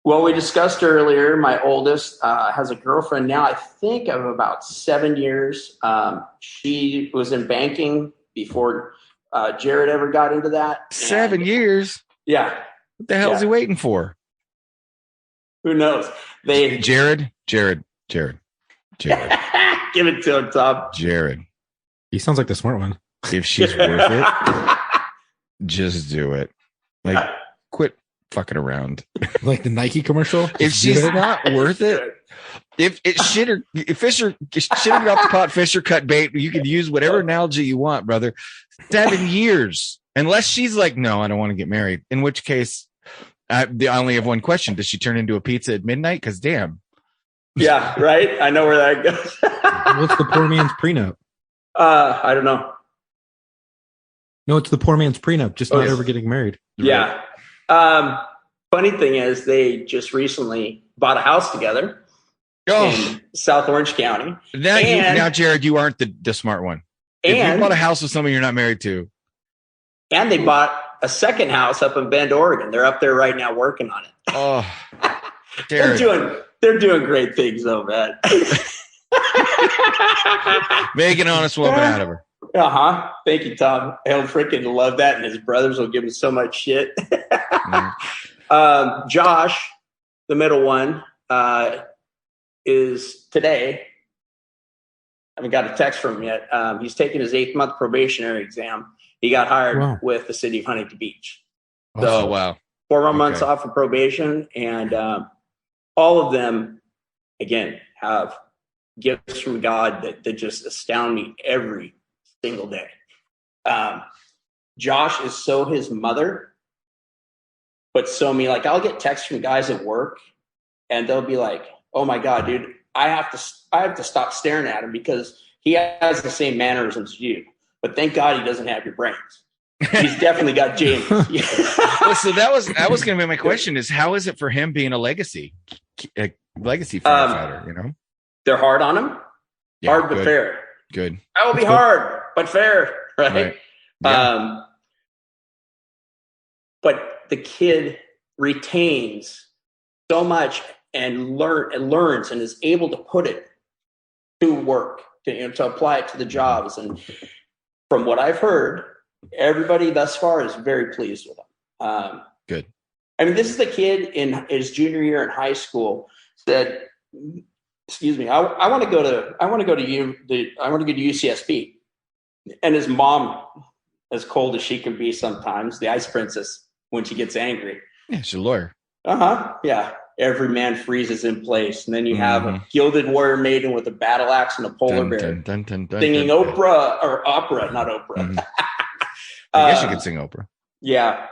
Well, we discussed earlier, my oldest has a girlfriend now, I think, of about 7 years. She was in banking before Jared ever got into that.
7 years?
Yeah.
What the hell is he waiting for?
Who knows?
Jared.
Give it to him, Tom.
Jared.
He sounds like the smart one.
If she's worth it, just do it. Like, quit fucking around.
Like the Nike commercial.
If she's not worth it, if fish are shitting off the pot, fish are cut bait. You can use whatever analogy you want, brother. 7 years, unless she's like, no, I don't want to get married. In which case, I only have one question: does she turn into a pizza at midnight? Because damn.
Yeah, right. I know where that goes.
What's the poor man's prenup?
I don't know.
No, it's the poor man's prenup. Just not
yes.
ever getting married.
Yeah. Funny thing is, they just recently bought a house together in South Orange County.
Now, Jared, you aren't the smart one. If you bought a house with someone you're not married to.
And they bought a second house up in Bend, Oregon. They're up there right now working on it.
Oh, Jared.
They're doing great things, though, man.
Make an honest woman out of her.
Thank you, Tom. He'll freaking love that, and his brothers will give him so much shit. Josh, the middle one, is today. I haven't got a text from him yet. He's taking his 8th-month probationary exam. He got hired with the city of Huntington Beach.
So, wow.
4 more months off of probation, and all of them, again, have gifts from God that just astound me every single day. Josh is so his mother, but so me. Like, I'll get texts from guys at work, and they'll be like, "Oh my God, dude, I have to stop staring at him because he has the same mannerisms as you. But thank God he doesn't have your brains. He's definitely got James."
Well, so that was going to be my question: is how is it for him being a legacy firefighter? You know,
they're hard on him, hard but fair.
Good.
I will be hard but fair, right?
Yeah.
But the kid retains so much and learns and is able to put it to work, to apply it to the jobs. And from what I've heard, everybody thus far is very pleased with him.
Good.
I mean, this is the kid in his junior year in high school said, "Excuse me, I want to go to UCSB." And his mom, as cold as she can be sometimes, the ice princess when she gets angry.
Yeah, she's a lawyer.
Yeah. Every man freezes in place. And then you have a gilded warrior maiden with a battle axe and a polar bear singing opera, not Oprah.
I guess you could sing Oprah.
Yeah.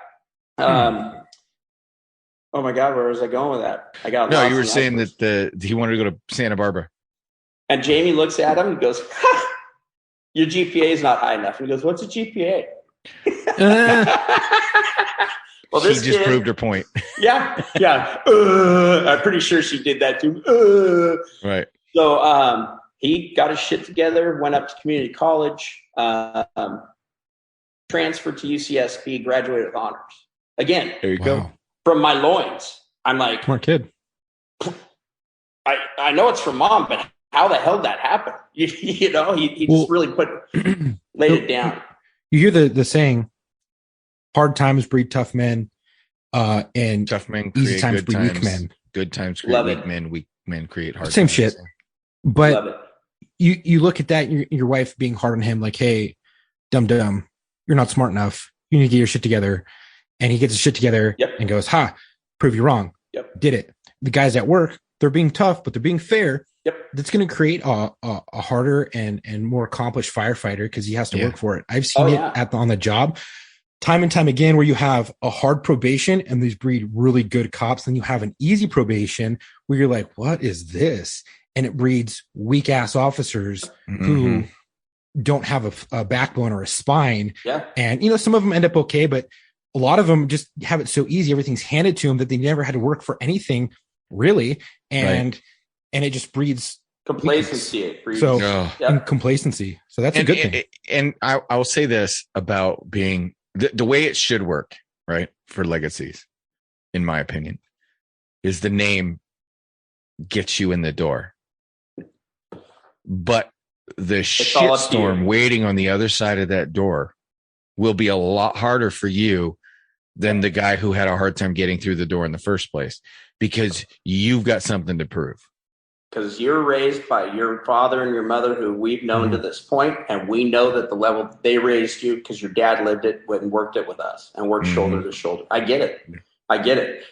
Oh my God, where was I going with that? I got lost.
You were saying that he wanted to go to Santa Barbara.
And Jamie looks at him and goes, "Your GPA is not high enough." And he goes, "What's a GPA?"
Well, she just proved her point.
Yeah. I'm pretty sure she did that too.
Right.
So he got his shit together, went up to community college, transferred to UCSB, graduated with honors. Again,
there you go.
From my loins. I'm like,
smart kid.
I know it's from mom, but how the hell did that happen? You know, he just really laid it down.
You hear the saying, hard times breed tough men, and
tough men
easy
create
times
good
breed
times.
weak men.
Good times create weak men create hard
Same
times.
shit. But you look at that, your wife being hard on him, like, "Hey, dumb, you're not smart enough. You need to get your shit together." And he gets his shit together and goes, prove you wrong.
Yep.
Did it. The guys at work, they're being tough, but they're being fair.
Yep. That's
going to create a harder and more accomplished firefighter because he has to work for it. I've seen it on the job time and time again where you have a hard probation and these breed really good cops. Then you have an easy probation where you're like, what is this? And it breeds weak ass officers who don't have a backbone or a spine.
Yeah.
And, some of them end up okay, but a lot of them just have it so easy. Everything's handed to them that they never had to work for anything really. And it just breeds
complacency.
Complacency. So that's a good thing.
And I will say this about being the way it should work, right? For legacies, in my opinion, is the name gets you in the door. But the shitstorm waiting on the other side of that door will be a lot harder for you than the guy who had a hard time getting through the door in the first place, because you've got something to prove.
Because you're raised by your father and your mother, who we've known to this point, and we know that the level they raised you, because your dad lived it and worked it with us and worked shoulder to shoulder. I get it.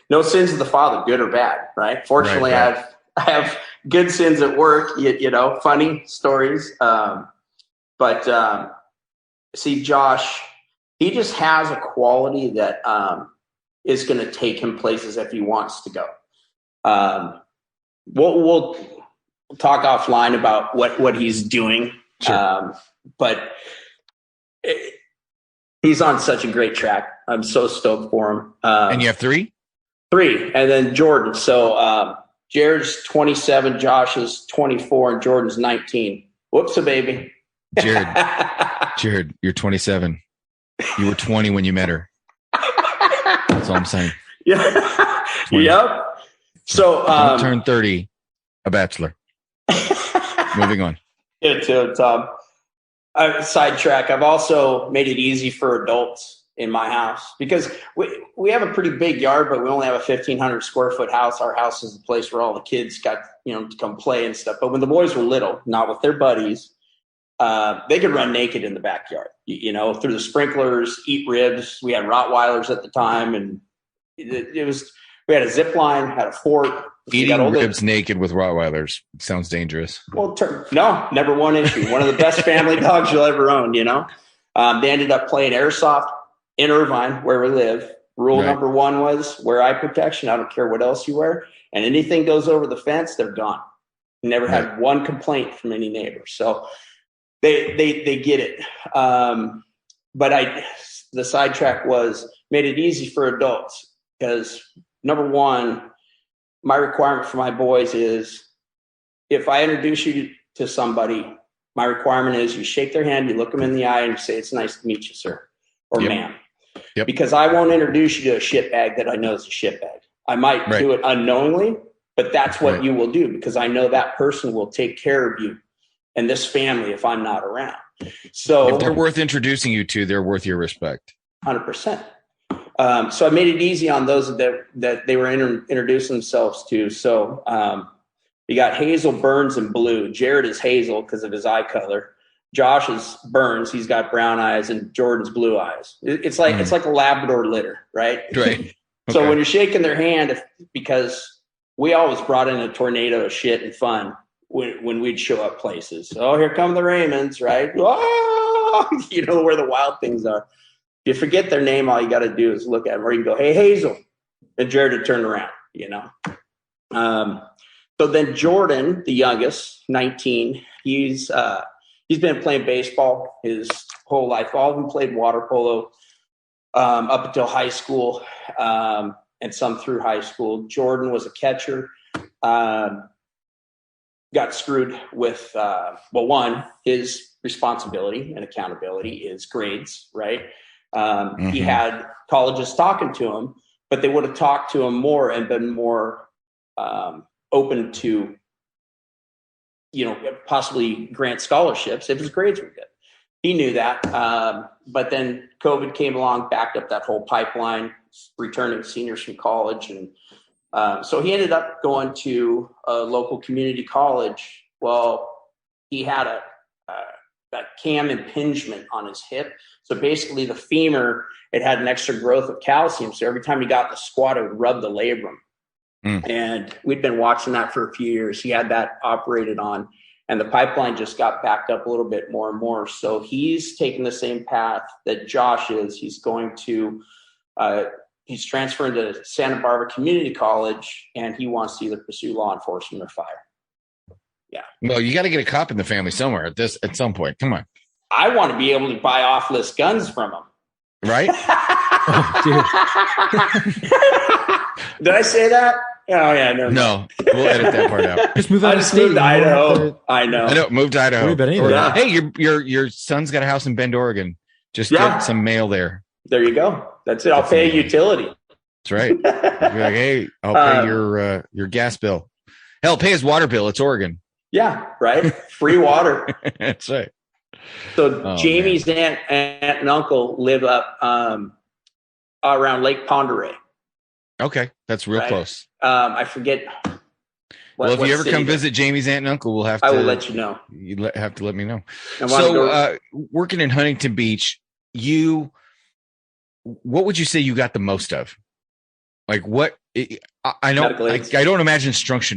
No sins of the father, good or bad, right? Fortunately, I have good sins at work, funny stories. But see, Josh, he just has a quality that is going to take him places if he wants to go. We'll talk offline about what he's doing. Sure. But he's on such a great track. I'm so stoked for him.
And you have three?
And then Jordan. So Jared's 27, Josh is 24, and Jordan's 19. Whoops, a baby.
Jared, you're 27. You were 20 when you met her. That's all I'm saying.
Yeah. Yep. So
don't turn 30, a bachelor. Moving on.
Good too, Tom. Sidetrack. I've also made it easy for adults in my house because we have a pretty big yard, but we only have a 1,500 square foot house. Our house is the place where all the kids got, to come play and stuff. But when the boys were little, not with their buddies, they could run naked in the backyard, through the sprinklers, eat ribs. We had Rottweilers at the time, and we had a zip line, had a fort.
Eating ribs naked with Rottweilers sounds dangerous.
Well, no, never one issue. One of the best family dogs you'll ever own, They ended up playing airsoft in Irvine, where we live. Rule number one was wear eye protection. I don't care what else you wear. And anything goes over the fence, they're gone. Never had one complaint from any neighbor. So they get it. But the sidetrack was made it easy for adults because number one, my requirement for my boys is if I introduce you to somebody, my requirement is you shake their hand, you look them in the eye, and you say, "It's nice to meet you, sir," or "ma'am." Yep. Because I won't introduce you to a shitbag that I know is a shitbag. I might do it unknowingly, but that's what you will do because I know that person will take care of you and this family if I'm not around. So
if they're worth introducing you to, they're worth your respect.
100%. So I made it easy on those that they were introducing themselves to. So you got Hazel, Burns, and Blue. Jared is Hazel because of his eye color. Josh is Burns. He's got brown eyes, and Jordan's blue eyes. It's like a Labrador litter, right?
Right. Okay.
So when you're shaking their hand, because we always brought in a tornado of shit and fun when we'd show up places. Oh, here come the Raymonds, right? Oh, where the wild things are. If you forget their name, all you got to do is look at them, or you can go, "Hey, Hazel," and Jared would turn around. So then Jordan, the youngest, 19, he's been playing baseball his whole life. All of them played water polo up until high school, and some through high school. Jordan was a catcher. Got screwed with one, his responsibility and accountability is grades, right? He had colleges talking to him, but they would have talked to him more and been more open to, possibly grant scholarships if his grades were good. He knew that. But then COVID came along, backed up that whole pipeline, returning seniors from college. And so he ended up going to a local community college. Well, he had a cam impingement on his hip. So basically the femur, it had an extra growth of calcium. So every time he got in the squat, it would rub the labrum. And we'd been watching that for a few years. He had that operated on, and the pipeline just got backed up a little bit more and more. So he's taking the same path that Josh is. He's going to, he's transferring to Santa Barbara Community College, and he wants to either pursue law enforcement or fire. Yeah.
Well, you got to get a cop in the family somewhere at some point. Come on.
I want to be able to buy off-list guns from him.
Right?
Did I say that? Oh, yeah.
No, we'll edit that part out.
Just move out of state.
Moved to Idaho. I know.
Moved to Idaho.
Yeah.
Hey, your son's got a house in Bend, Oregon. Just get some mail there.
There you go. That's it. I'll pay a utility.
That's right. You're like, hey, I'll pay your gas bill. Hell, pay his water bill. It's Oregon.
Yeah, right. Free water.
That's right.
So Jamie's aunt and uncle live up around Lake Ponderay.
Okay, that's real close.
I forget.
If you ever come visit Jamie's aunt and uncle, we'll have to.
I will let you know.
You have to let me know. So, working in Huntington Beach, what would you say you got the most of? Like what? I know. I don't imagine structure.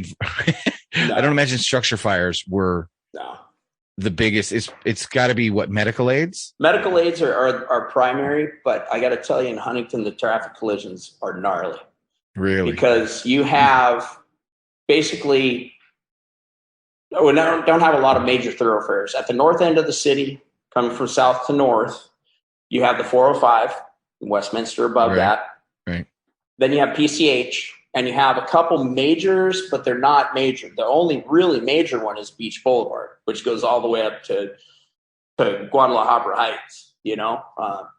I don't imagine structure fires were the biggest. It's got to be what, medical aids? Medical aids
are primary, but I got to tell you, in Huntington, the traffic collisions are gnarly.
Really?
Because you have basically, we don't have a lot of major thoroughfares. At the north end of the city, coming from south to north, you have the 405, Westminster above that.
Right.
Then you have PCH, and you have a couple majors, but they're not major. The only really major one is Beach Boulevard, which goes all the way up to Guadalajara Heights,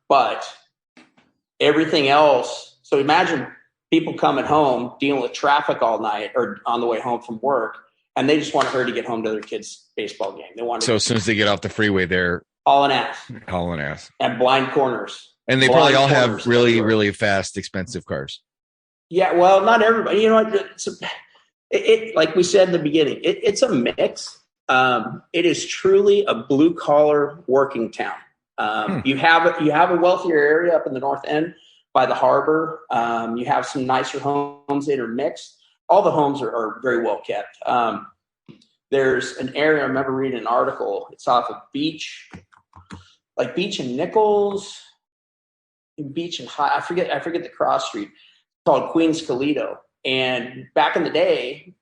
but everything else. So imagine people coming home, dealing with traffic all night or on the way home from work, and they just want to hurry to get home to their kids' baseball game. They want to.
So as soon as they get off the freeway, they're
hauling ass
Hauling ass.
and blind corners.
And they
Blind
probably all
corners
have really,
everywhere.
really fast, expensive cars.
Yeah, well, not everybody. You know what? It like we said in the beginning, it's a mix. It is truly a blue collar working town. You have a wealthier area up in the north end by the harbor. You have some nicer homes that are mixed. All the homes are very well kept. There's an area, I remember reading an article. It's off of Beach and Nichols, Beach and High. I forget the cross street. It's called Queens Toledo. And back in the day,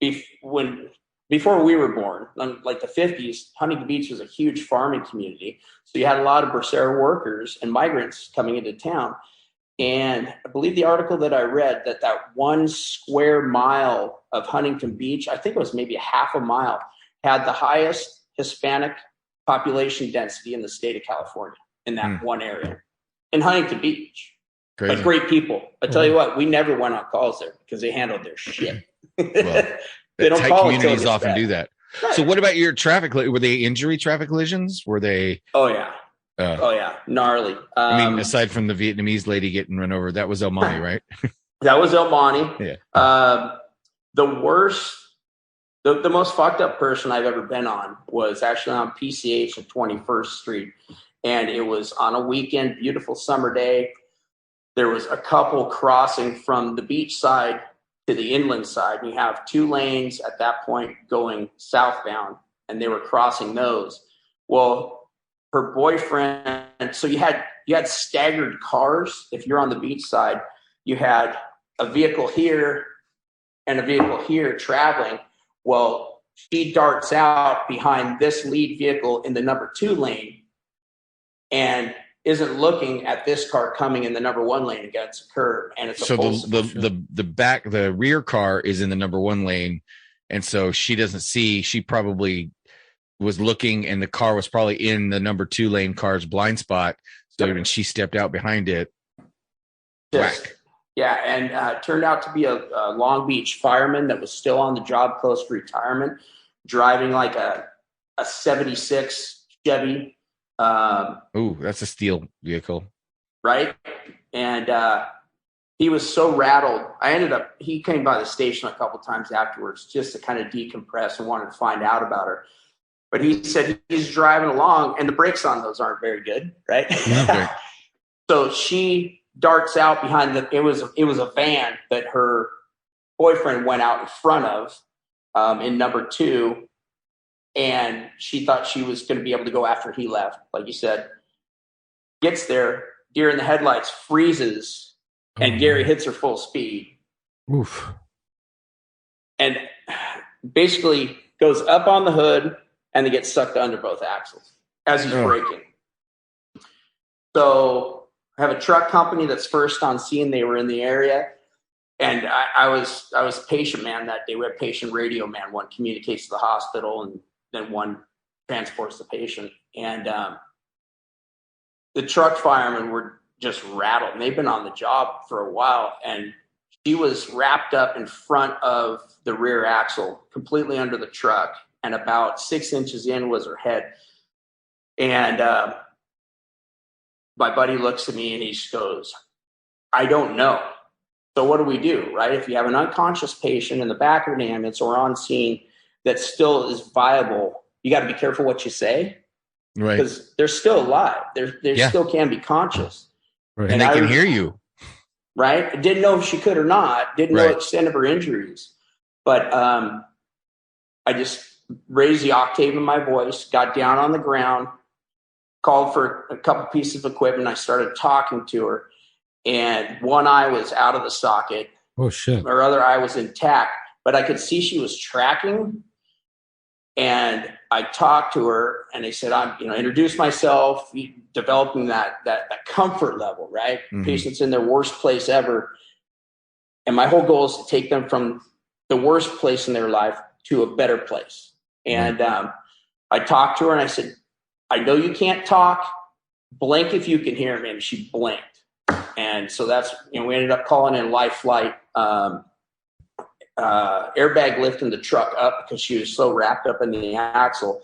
before we were born, like the 50s, Huntington Beach was a huge farming community. So you had a lot of Bracero workers and migrants coming into town. And I believe the article that I read that 1 square mile of Huntington Beach, I think it was maybe a half a mile, had the highest Hispanic population density in the state of California in that one area, in Huntington Beach.
Crazy.
But great people. I tell you what, we never went on calls there because they handled their shit.
Well,
They don't
tight
call
communities
until it
often
gets
do
bad.
that.
Right.
So what about your traffic? Were they injury traffic collisions? Were they?
Oh yeah. Gnarly.
I mean, aside from the Vietnamese lady getting run over, that was El Monte, right?
That was El Monte.
Yeah.
The worst, the most fucked up person I've ever been on was actually on PCH at 21st Street. And it was on a weekend, beautiful summer day. There was a couple crossing from the beach side to the inland side. You have 2 lanes at that point going southbound, and they were crossing those. Well, her boyfriend, so you had staggered cars. If you're on the beach side, you had a vehicle here and a vehicle here traveling. Well, she darts out behind this lead vehicle in the number 2 lane and isn't looking at this car coming in the number 1 lane against a curb. And it's
So the rear car is in the number 1 lane, and so she doesn't see. She probably was looking, and the car was probably in the number 2 lane car's blind spot. So when she stepped out behind it, whack.
Yeah, and it turned out to be a Long Beach fireman that was still on the job, close to retirement, driving like a 76 Chevy.
Ooh, that's a steel vehicle.
Right? And he was so rattled. He came by the station a couple times afterwards just to kind of decompress and wanted to find out about her. But he said he's driving along and the brakes on those aren't very good, right?
Okay.
So she darts out behind it was a van that her boyfriend went out in front of in number 2. And she thought she was going to be able to go after he left, like you said. Gets there, deer in the headlights, freezes, and Gary hits her full speed.
Oof.
And basically goes up on the hood and they get sucked under both axles as he's braking. So I have a truck company that's first on scene. They were in the area. And I was patient man that day. We had patient radio man. One communicates to the hospital and then one transports the patient. And the truck firemen were just rattled. And they've been on the job for a while. And she was wrapped up in front of the rear axle, completely under the truck. And about 6 inches in was her head. And my buddy looks at me and he goes, I don't know. So what do we do, right? If you have an unconscious patient in the back of an ambulance or on scene that still is viable, you got to be careful what you say.
Right.
Because they're still alive. They still can be conscious.
Right. And they can hear you.
Right? I didn't know if she could or not. Didn't know the extent of her injuries. But I just raised the octave in my voice, got down on the ground, called for a couple pieces of equipment. I started talking to her. And one eye was out of the socket.
Oh, shit.
Her other eye was intact. But I could see she was tracking. And I talked to her and I said, introduce myself, developing that comfort level, right? Mm-hmm. Patients in their worst place ever. And my whole goal is to take them from the worst place in their life to a better place. And I talked to her and I said, I know you can't talk. Blink if you can hear me. And she blinked. And so that's, we ended up calling in life flight, airbag lifting the truck up because she was so wrapped up in the axle.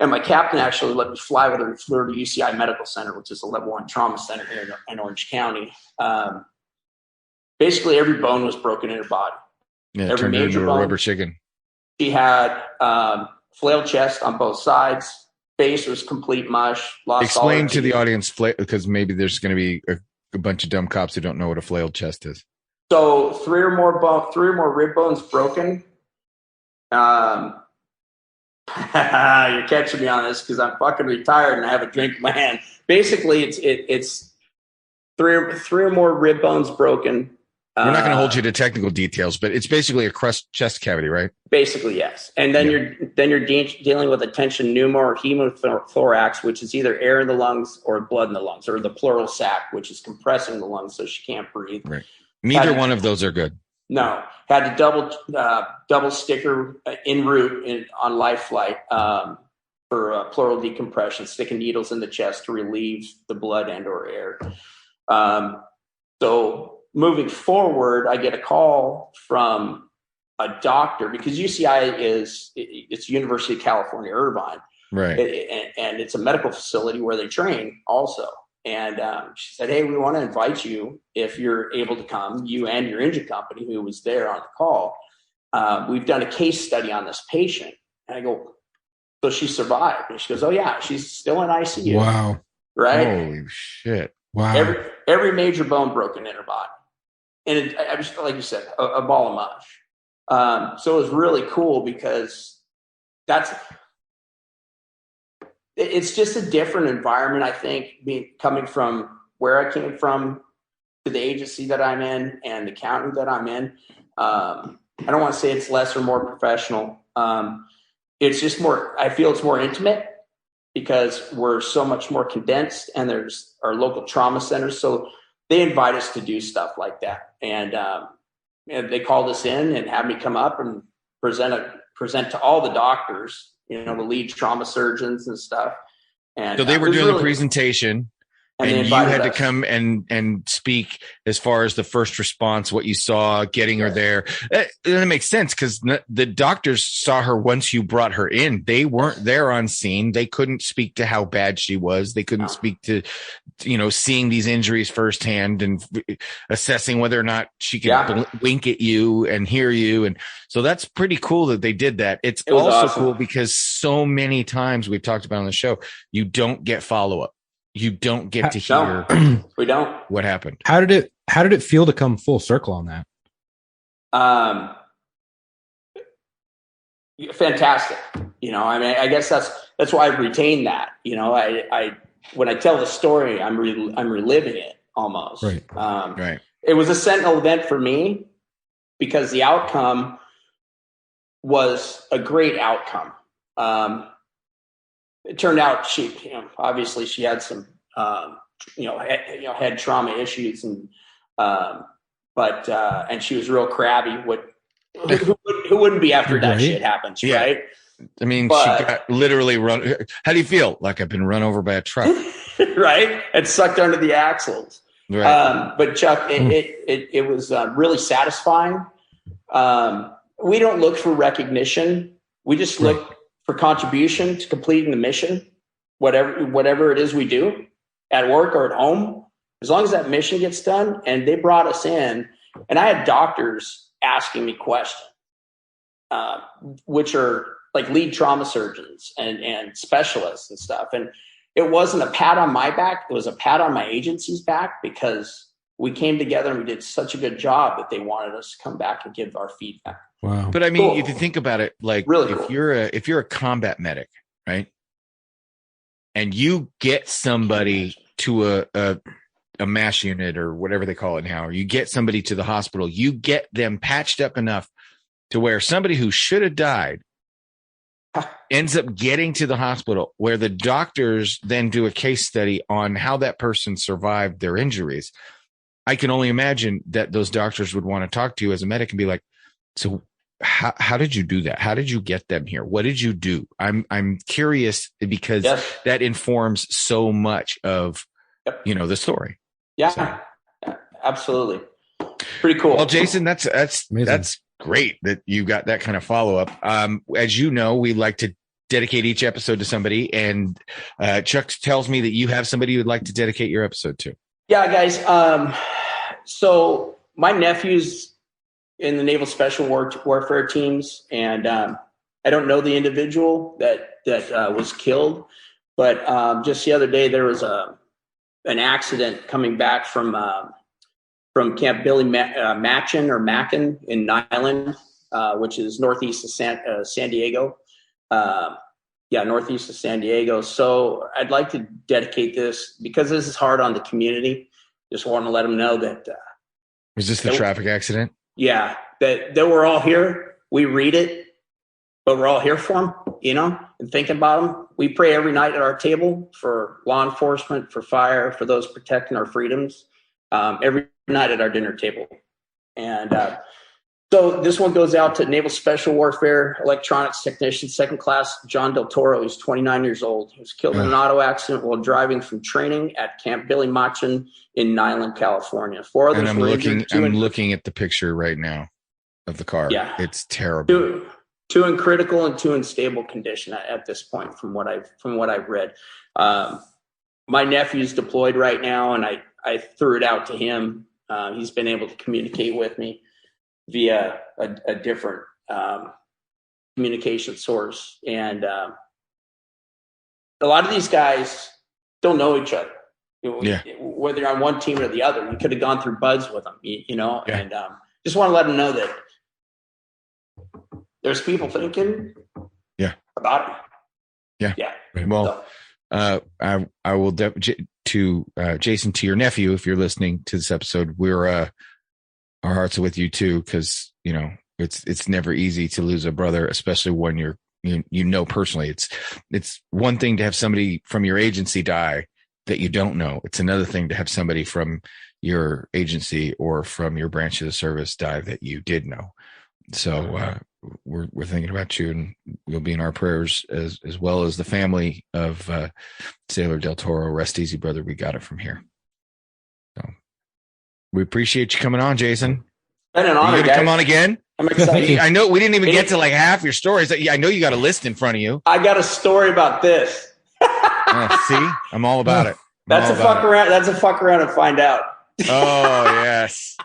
And my captain actually let me fly with her and flew her to UCI Medical Center, which is a level 1 trauma center here in Orange County. Basically, every bone was broken in her body.
Yeah,
every
turned her
major
into a
bone.
rubber chicken.
She had flailed chest on both sides. Face was complete mush.
Explain to the audience, because maybe there's going to be a bunch of dumb cops who don't know what a flailed chest is.
So 3 or more rib bones broken. You're catching me on this because I'm fucking retired and I have a drink in my hand. Basically, it's three or more rib bones broken.
We're not going to hold you to technical details, but it's basically a crushed chest cavity, right?
Basically, yes. And then you're dealing with a tension pneumo or hemothorax, which is either air in the lungs or blood in the lungs, or the pleural sac, which is compressing the lungs so she can't breathe.
Right. Neither one of those are good.
No. Had to double sticker en route on life flight for pleural decompression, sticking needles in the chest to relieve the blood and or air. So moving forward, I get a call from a doctor, because UCI it's University of California, Irvine.
Right.
And it's a medical facility where they train also. And she said, hey, we want to invite you, if you're able to come, you and your engine company who was there on the call. We've done a case study on this patient. And I go, so she survived? And she goes, oh yeah, she's still in ICU.
Wow.
Right?
Holy shit.
Wow.
Every major bone broken in her body. And I was, like you said, a ball of mush. So it was really cool because it's just a different environment, I think, coming from where I came from to the agency that I'm in and the county that I'm in. I don't want to say it's less or more professional. It's just more, I feel it's more intimate because we're so much more condensed, and there's our local trauma centers. So they invite us to do stuff like that. And they called us in and had me come up and present to all the doctors, the lead trauma surgeons and stuff. And
so they were doing the presentation, and you had to come and speak as far as the first response, what you saw, getting her there. That makes sense, because the doctors saw her once you brought her in. They weren't there on scene. They couldn't speak to how bad she was. They couldn't speak to, seeing these injuries firsthand and assessing whether or not she could wink at you and hear you. And so that's pretty cool that they did that. It also awesome. Cool because so many times we've talked about on the show, you don't get follow-up. You don't get to hear
we don't
what happened.
How did it feel to come full circle on that?
Fantastic. I guess that's why I retained that. I when I tell the story, I'm reliving it almost.
Right.
Right.
It was a sentinel event for me because the outcome was a great outcome. It turned out obviously she had some, head trauma issues, and she was real crabby. Who wouldn't be after that shit happens, right?
I mean, she got literally run. How do you feel? Like I've been run over by a truck,
right? And sucked under the axles.
Right.
But Chuck, it was really satisfying. We don't look for recognition. We just look for contribution to completing the mission, whatever it is we do at work or at home, as long as that mission gets done. And they brought us in, and I had doctors asking me questions, which are like lead trauma surgeons and specialists and stuff. And it wasn't a pat on my back. It was a pat on my agency's back, because we came together and we did such a good job that they wanted us to come back and give our feedback.
Wow.
But I mean, if you think about it, like
really
if you're a combat medic, right? And you get somebody to a MASH unit or whatever they call it now, or you get somebody to the hospital, you get them patched up enough to where somebody who should have died ends up getting to the hospital, where the doctors then do a case study on how that person survived their injuries. I can only imagine that those doctors would want to talk to you as a medic and be like, so how did you do that? How did you get them here? What did you do? I'm curious, because that informs so much of, the story.
Yeah,
so.
Absolutely. Pretty cool.
Well, Jason, that's great that you got that kind of follow-up. As you know, we like to dedicate each episode to somebody. And Chuck tells me that you have somebody you would like to dedicate your episode to.
Yeah, guys. So my nephew's in the Naval Special Warfare teams, and I don't know the individual that was killed, but just the other day there was an accident coming back from Camp Billy Mackin in Nyland, which is northeast of San Diego. Northeast of San Diego. So I'd like to dedicate this because this is hard on the community. Just want to let them know that.
Was this the traffic accident?
Yeah, that we're all here. We read it, but we're all here for them, and thinking about them. We pray every night at our table for law enforcement, for fire, for those protecting our freedoms, every night at our dinner table. And so this one goes out to Naval Special Warfare Electronics Technician, second class, John Del Toro. He's 29 years old. He was killed in an auto accident while driving from training at Camp Billy Machin in Nyland, California. Four others
and I'm looking at the picture right now of the car.
Yeah.
It's terrible.
Two in critical and two in stable condition at this point, from what I've read. My nephew's deployed right now, and I threw it out to him. He's been able to communicate with me via a different communication source. And a lot of these guys don't know each other. Whether you're on one team or the other, you could have gone through buds with them, and just want to let them know that there's people thinking about it. Yeah.
Well, I will Jason, to your nephew, if you're listening to this episode, we're our hearts are with you too, because it's never easy to lose a brother, especially when you're personally. It's one thing to have somebody from your agency die that you don't know. It's another thing to have somebody from your agency or from your branch of the service die that you did know. So we're thinking about you, and you'll be in our prayers as well as the family of Sailor Del Toro. Rest easy, brother. We got it from here. So we appreciate you coming on, Jason.
Been an honor,
you gonna come on again?
I'm excited.
I know we didn't even get to like half your stories. I know you got a list in front of you.
I got a story about this.
See, I'm all about it.
That's a fuck around. That's a fuck around and find out.
Oh yes.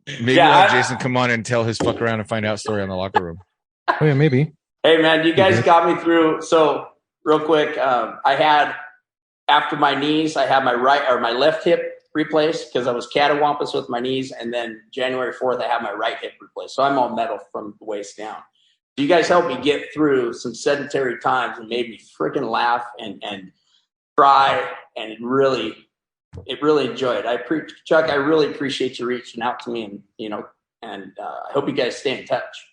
Maybe we'll have Jason come on and tell his fuck around and find out story on the locker room.
Oh yeah, maybe.
Hey man, you guys got me through. So real quick, I had after my knees, I had my left hip replaced because I was catawampus with my knees, and then January 4th, I had my right hip replaced. So I'm all metal from the waist down. So you guys helped me get through some sedentary times and made me freaking laugh and cry, and it really enjoyed. Chuck, I really appreciate you reaching out to me, and I hope you guys stay in touch.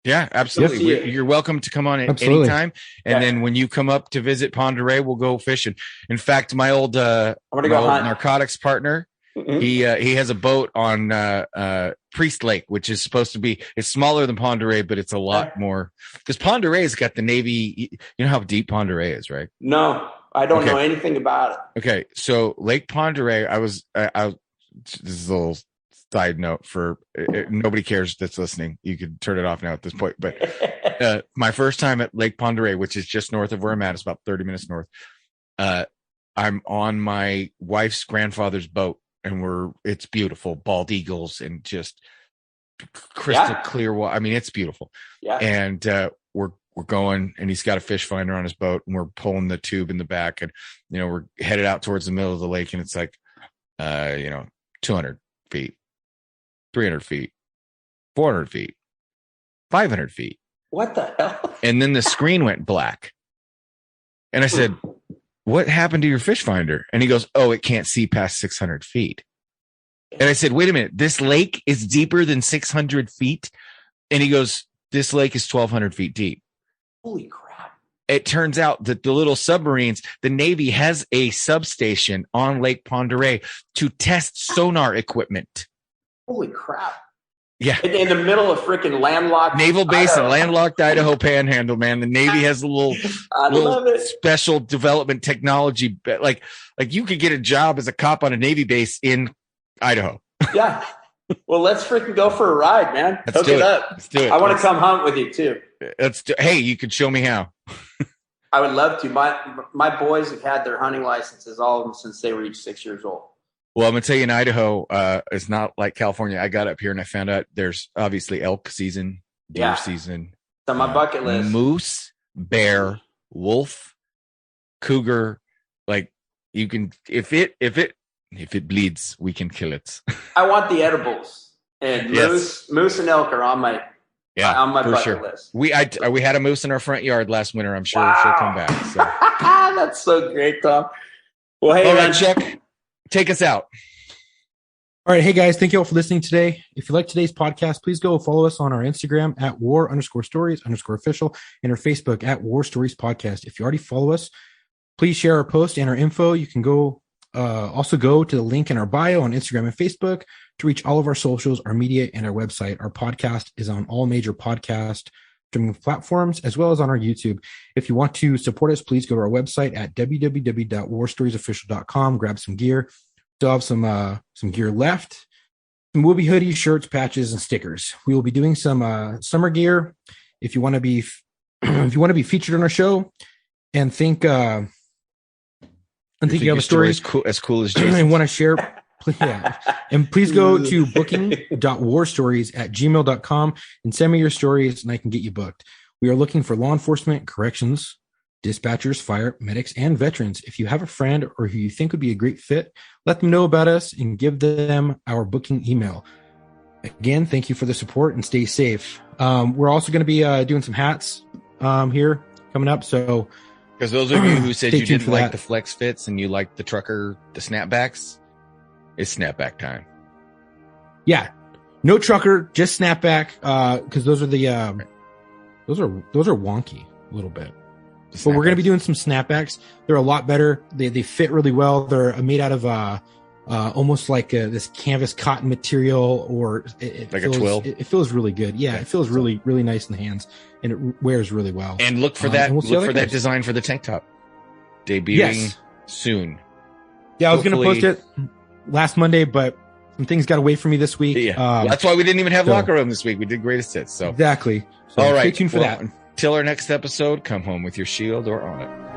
Yeah, absolutely.
Yes,
You're welcome to come on anytime. And then when you come up to visit Ponderay, we'll go fishing. In fact, my old narcotics partner, he has a boat on Priest Lake, which is supposed to be, it's smaller than Ponderay, but it's a lot more, because Ponderay's got the Navy. You know how deep Ponderay is, right?
No, I don't know anything about it. Okay,
so Lake Ponderay, this is a little side note for nobody cares that's listening. You could turn it off now at this point. But my first time at Lake Ponderay, which is just north of where I'm at, it's about 30 minutes north. I'm on my wife's grandfather's boat, and it's beautiful, bald eagles and just crystal clear water. I mean, it's beautiful. Yeah. And we're going, and he's got a fish finder on his boat, and we're pulling the tube in the back, and we're headed out towards the middle of the lake, and it's like 200 feet, 300 feet, 400 feet, 500 feet.
What the hell?
And then the screen went black. And I said, what happened to your fish finder? And he goes, oh, it can't see past 600 feet. And I said, wait a minute, this lake is deeper than 600 feet? And he goes, this lake is 1,200 feet deep.
Holy crap.
It turns out that the little submarines, the Navy has a substation on Lake Ponderay to test sonar equipment.
Holy crap.
Yeah.
In the middle of freaking landlocked
naval base in landlocked Idaho Panhandle, man. The Navy has a little special development technology. Like you could get a job as a cop on a Navy base in Idaho.
Yeah. Well, let's freaking go for a ride, man.
Let's do it.
Up.
Let's do it.
I want to come hunt with you too.
Hey, you could show me how.
I would love to. My boys have had their hunting licenses, all of them, since they were each 6 years old.
Well, I'm gonna tell you, in Idaho, it's not like California. I got up here and I found out there's obviously elk season, deer season.
It's on my bucket list.
Moose, bear, wolf, cougar. Like you can, if it bleeds, we can kill it.
I want the edibles, and moose and elk are on my bucket list.
We had a moose in our front yard last winter. I'm sure she'll come back. So.
That's so great, Tom. Well, hey,
all right, Chuck. Take us out.
All right. Hey, guys. Thank you all for listening today. If you like today's podcast, please go follow us on our Instagram at war_stories_official and our Facebook at War Stories Podcast. If you already follow us, please share our post and our info. You can also go to the link in our bio on Instagram and Facebook to reach all of our socials, our media, and our website. Our podcast is on all major podcast streaming platforms, as well as on our YouTube. If you want to support us, please go to our website at www.warstoriesofficial.com. Grab some gear. Still have some gear left. Some Whoopee hoodies, shirts, patches, and stickers. We will be doing some summer gear. If you want to be featured on our show and think you have a story
as cool as Jason,
and want to share. And please go to booking.warstories@gmail.com and send me your stories and I can get you booked. We are looking for law enforcement, corrections, dispatchers, fire, medics, and veterans. If you have a friend or who you think would be a great fit, let them know about us and give them our booking email. Again, thank you for the support and stay safe. We're also going to be doing some hats here coming up. So,
because those of you who said you didn't like the flex fits and you like the trucker, the snapbacks, it's snapback time.
Yeah, no trucker, just snapback. Because those are those are wonky a little bit. But we're going to be doing some snapbacks. They're a lot better. They fit really well. They're made out of almost like this canvas cotton material, or it
like
feels,
a twill.
It feels really good. Yeah, it feels really really nice in the hands, and it wears really well.
And look for that. Look for that design for the tank top debuting soon.
Yeah, I was going to post it last Monday, but some things got away from me this week.
Yeah, that's why we didn't even have locker room this week. We did greatest hits. So
exactly. So
all right,
stay tuned for that.
Until our next episode, come home with your shield or on it.